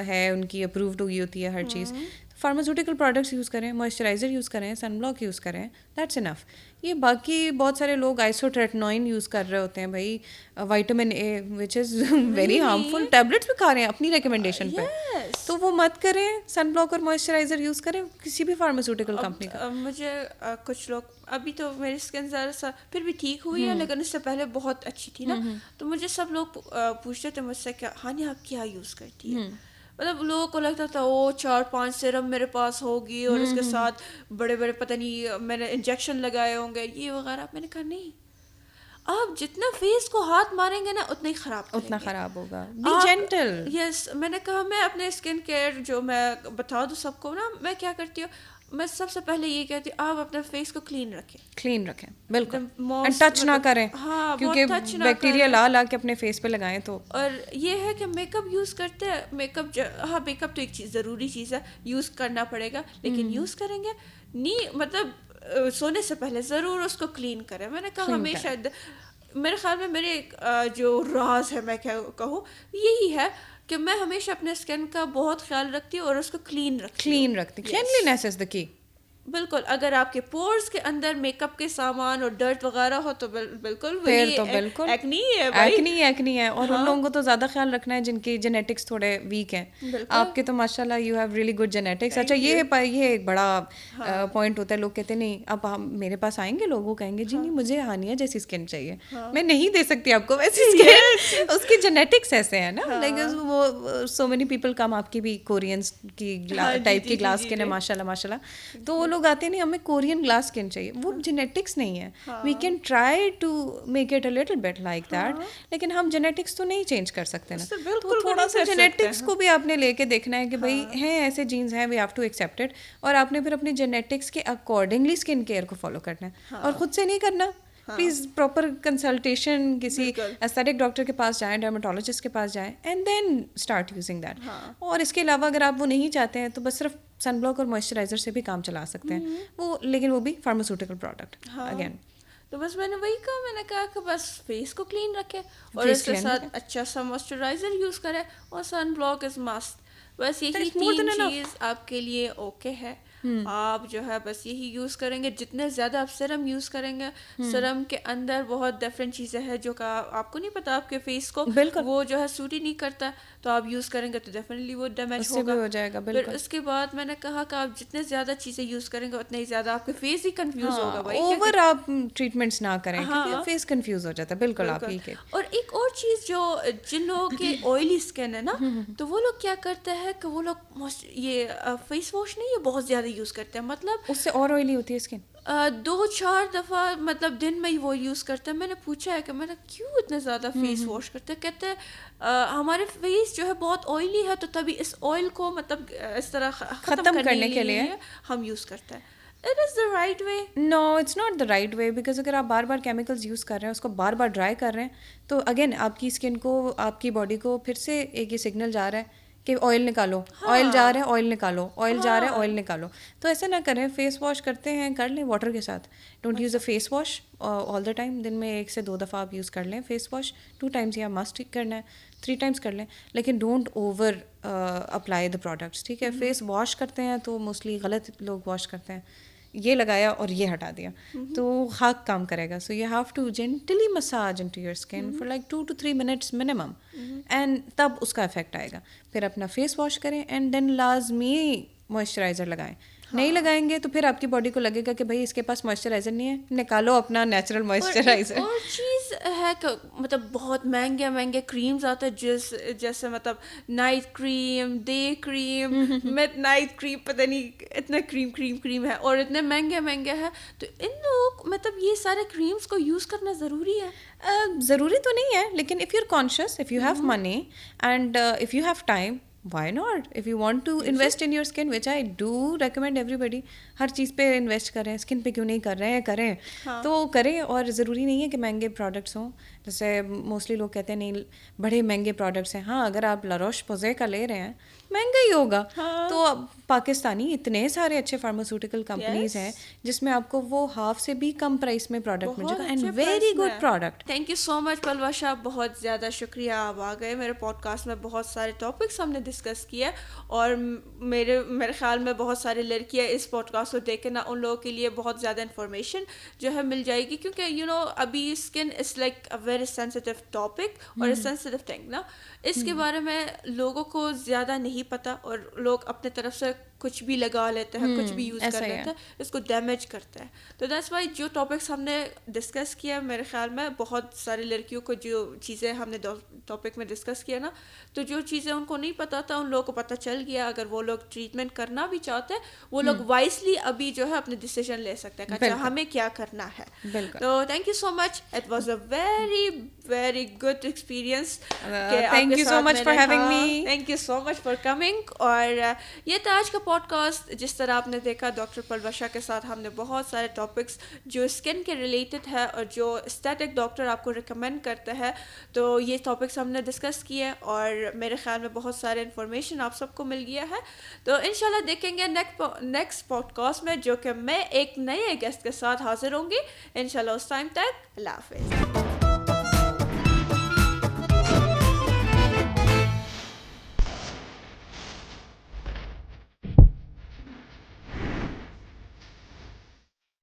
ہے, ان کی اپرووڈ ہوئی ہوتی ہے ہر چیز. فارماسیوٹیکل پروڈکٹس یوز کریں, موئسچرائزر یوز کریں, سن بلاک یوز کریں, دیٹس انف. یہ باقی بہت سارے لوگ آئسوٹریٹنوئن یوز کر رہے ہوتے ہیں بھائی, vitamin A which is very harmful, tablets بھی کھا رہے ہیں اپنی ریکمنڈیشن پہ, تو وہ مت کریں. سن بلاک اور موئسچرائزر یوز کریں کسی بھی فارماسیوٹیکل کمپنی کا. مجھے کچھ لوگ, ابھی تو میری اسکن ذرا سا پھر بھی ٹھیک ہوئی ہے, لیکن اس سے پہلے بہت اچھی تھی نا, تو مجھے سب لوگ پوچھتے تھے مجھ سے کہ ہاں آپ کیا یوز کرتی ہے. مطلب لوگوں کو لگتا تھا وہ 4-5 سیرم میرے پاس ہوگی اور اس کے ساتھ بڑے بڑے پتہ نہیں میں نے انجیکشن لگائے ہوں گے یہ وغیرہ. میں نے کہا نہیں, آپ جتنا فیس کو ہاتھ ماریں گے نا اتنا ہی خراب ہوگا. Be gentle. یس, میں نے کہا میں اپنے اسکن کیئر جو میں بتا دوں سب کو نا, میں کیا کرتی ہوں, میں سب سے پہلے یہ کہتی ہوں آپ اپنے فیس کو کلین رکھیں بالکل, ٹچ نہ کریں, کیونکہ بیکٹیریا لا کے اپنے فیس پہ لگائیں تو. اور یہ ہے کہ میک اپ یوز کرتے ہیں, میک اپ تو ایک چیز ضروری چیز ہے, یوز کرنا پڑے گا, لیکن یوز کریں گے نہیں, مطلب سونے سے پہلے ضرور اس کو کلین کریں. میں نے کہا ہمیشہ, میرے خیال میں میرے جو راز ہے میں کہوں یہی ہے کہ میں ہمیشہ اپنے اسکن کا بہت خیال رکھتی ہوں اور اس کو کلین رکھتی. کلینلینس از دا کی. بالکل, اگر آپ کے پورز کے اندر میک اپ کے سامان اور ڈرٹ وغیرہ ہو تو بالکل ایکنی ہے. اور ان لوگوں کو تو زیادہ خیال رکھنا ہے جن کی جینیٹکس تھوڑے ویک ہیں. آپ کے تو ماشاء اللہ you have really good genetics. اچھا, یہ ایک بڑا پوائنٹ ہوتا ہے, لوگ کہتے نہیں اب ہم میرے پاس آئیں گے لوگ وہ کہیں گے جی نہیں مجھے ہانیہ جیسی اسکن چاہیے, میں نہیں دے سکتی آپ کو ویسی اسکن, اس کی جینیٹکس ایسے ہیں نا. لائک وہ سو مینی پیپل کم, آپ کی بھی کورینس کی ٹائپ کی گلاس اسکن ہے ماشاء اللہ, تو وہ لوگ آتے نہیں ہمیں کورین گلاس اسکن چاہیے, وہ جینیٹکس نہیں ہے. We can try to make it a little bit like that, لیکن ہم جینیٹکس تو نہیں چینج کر سکتے نا. تو تھوڑا سا جینیٹکس کو بھی آپ نے لے کے دیکھنا ہے کہ بھائی ہیں ایسے جینز ہیں, we have to accept it, اور آپ نے پھر اپنی جینیٹکس کے اکارڈنگلی اسکن کیئر کو فالو کرنا ہے, اور خود سے نہیں کرنا. پلیز پراپر کنسلٹیشن کسی ایستھیٹک ڈاکٹر کے پاس جائیں, ڈرمیٹولوجسٹ کے پاس جائیں, and then start using that. اور اس کے علاوہ اگر آپ وہ نہیں چاہتے ہیں تو بس صرف سن بلاک اور موئسچرائزر سے بھی کام چلا سکتے ہیں وہ, لیکن وہ بھی فارماسیوٹیکل پروڈکٹ اگین. تو بس میں نے کہا کہ بس فیس کو کلین رکھے اور اس کے ساتھ اچھا سا موئسچرائزر یوز کرے, اور سن بلاک از مسٹ. بس یہی 3 چیز آپ کے لیے اوکے ہے. آپ جو ہے بس یہی یوز کریں گے. جتنے زیادہ آپ سرم یوز کریں گے, سرم کے اندر بہت ڈفرینٹ چیزیں ہیں جو کہ آپ کو نہیں پتا, آپ کے فیس کو وہ جو ہے سوٹ ہی نہیں کرتا, تو آپ یوز کریں گے تو ڈیفینیٹلی وہ ڈیمیج ہوگا, ہو جائے گا. پھر اس کے بعد میں نے کہا کہ آپ جتنے زیادہ چیزیں یوز کریں گے اتنا ہی زیادہ آپ کے فیس ہی کنفیوز ہوگا. بھائی اوور آپ ٹریٹمنٹس نہ کریں کیونکہ فیس کنفیوز ہو جاتا ہے. بالکل آپ ہی کے. اور ایک اور چیز, جو جن لوگوں کے آئلی اسکن ہے نا, تو وہ لوگ کیا کرتے ہیں کہ وہ لوگ یہ فیس واش نہیں یہ بہت زیادہ یوز کرتے ہیں, مطلب اس سے اور آئلی ہوتی ہے اسکن. 2-4 دفعہ مطلب دن میں ہی وہ یوز کرتے ہیں. میں نے پوچھا ہے کہ میں نے کیوں اتنے زیادہ فیس واش کرتے ہیں, کہتے ہیں ہمارے فیس جو ہے بہت آئلی ہے, تو تبھی اس آئل کو مطلب اس طرح ختم کرنے کے لیے ہم یوز کرتے ہیں. It is the right way. No, it's not the right way because اگر آپ بار بار کیمیکلز یوز کر رہے ہیں, اس کو بار بار ڈرائی کر رہے ہیں, تو اگین آپ کی اسکن کو, آپ کی باڈی کو پھر سے ایک یہ سگنل جا رہا ہے کہ آئل نکالو, آئل جا رہا ہے آئل نکالو, آئل جا رہا ہے آئل نکالو. تو ایسا نہ کریں. فیس واش کرتے ہیں کر لیں واٹر کے ساتھ. Don't use a face wash all the time. دن میں 1 سے 2 دفعہ آپ یوز کر لیں فیس واش. 2 times یا مسٹ کرنا ہے, 3 times کر لیں, لیکن don't over apply the products. ٹھیک ہے. فیس واش کرتے ہیں تو موسٹلی غلط لوگ واش کرتے ہیں, یہ لگایا اور یہ ہٹا دیا, تو خاک کام کرے گا. So you have to gently massage into your skin for like 2 to 3 minutes minimum, and تب اس کا افیکٹ آئے گا. پھر اپنا فیس واش کریں اینڈ دین لازمی موئسچرائزر لگائیں. نہیں لگائیں گے تو پھر آپ کی باڈی کو لگے گا کہ بھائی اس کے پاس موئسچرائزر نہیں ہے, نکالو اپنا نیچرل موئسچرائزر. اور چیز ہے کہ مطلب بہت مہنگے کریمز آتے ہیں, جیسے مطلب نائٹ کریم, ڈے کریم, مڈ نائٹ کریم, پتہ نہیں اتنا کریم ہے اور اتنے مہنگے ہیں. تو ان لوگ مطلب یہ سارے کریمز کو یوز کرنا ضروری ہے. ضروری تو نہیں ہے, لیکن if you are conscious, if you have money and if you have time, why not? If you want to invest in your skin, which I do recommend everybody, ہر چیز پہ انویسٹ کریں. اسکن پہ کیوں نہیں کر رہے ہیں, کریں تو کریں. اور ضروری نہیں ہے کہ مہنگے پروڈکٹس ہوں. جیسے موسٹلی لوگ کہتے ہیں نہیں بڑے مہنگے پروڈکٹس ہیں. ہاں, اگر آپ لا روش پوزے کا لے رہے ہیں مہنگا ہی ہوگا. تو اب پاکستانی اتنے سارے اچھے فارماسیوٹیکل کمپنیز ہیں جس میں آپ کو وہ ہاف سے بھی کم پرائس میں پروڈکٹ مل جائے گا, and very good product. Thank you so much Palwasha, بہت زیادہ شکریہ, آپ آ گئے میرے پوڈ کاسٹ میں. بہت سارے ٹاپکس ہم نے ڈسکس کیا, اور میرے خیال میں بہت ساری لڑکیاں اس پوڈ کاسٹ کو دیکھیں نا, ان لوگوں کے لیے بہت زیادہ انفارمیشن جو ہے مل جائے گی, کیونکہ یو نو ابھی skin is like a very sensitive topic اور اے سینسیٹیو تھنگ نا. اس کے بارے میں لوگوں کو زیادہ نہیں پتہ, اور لوگ اپنے طرف سے کچھ بھی لگا لیتے ہیں, کچھ بھی یوز کر لیتے ہیں, اس کو ڈیمیج کرتے ہیں. تو دیٹس وائی جو ٹاپکس ہم نے ڈسکس کیا, میرے خیال میں بہت ساری لڑکیوں کو جو چیزیں ہم نے ٹاپک میں ڈسکس کیا نا, تو جو چیزیں ان کو نہیں پتہ تھا ان لوگوں کو پتہ چل گیا. اگر وہ لوگ ٹریٹمنٹ کرنا بھی چاہتے ہیں, وہ لوگ وائسلی ابھی جو ہے اپنے ڈیسیژن لے سکتے ہیں کہ اچھا ہمیں کیا کرنا ہے. تو thank you so much, it was a very good experience. Thank you so much for having me. Thank you so much for coming. اور یہ تھا آج کا پوڈ کاسٹ. جس طرح آپ نے دیکھا ڈاکٹر پلوا شاہ کے ساتھ ہم نے بہت سارے ٹاپکس جو اسکن کے ریلیٹڈ ہے اور جو اسٹیٹک ڈاکٹر آپ کو ریکمینڈ کرتے ہیں, تو یہ ٹاپکس ہم نے ڈسکس کیے, اور میرے خیال میں بہت سارے انفارمیشن آپ سب کو مل گیا ہے. تو انشاءاللہ دیکھیں گے نیکسٹ پوڈ کاسٹ میں, جو کہ میں ایک نئے گیسٹ کے ساتھ حاضر ہوں گی انشاءاللہ. اس ٹائم تک اللہ حافظ.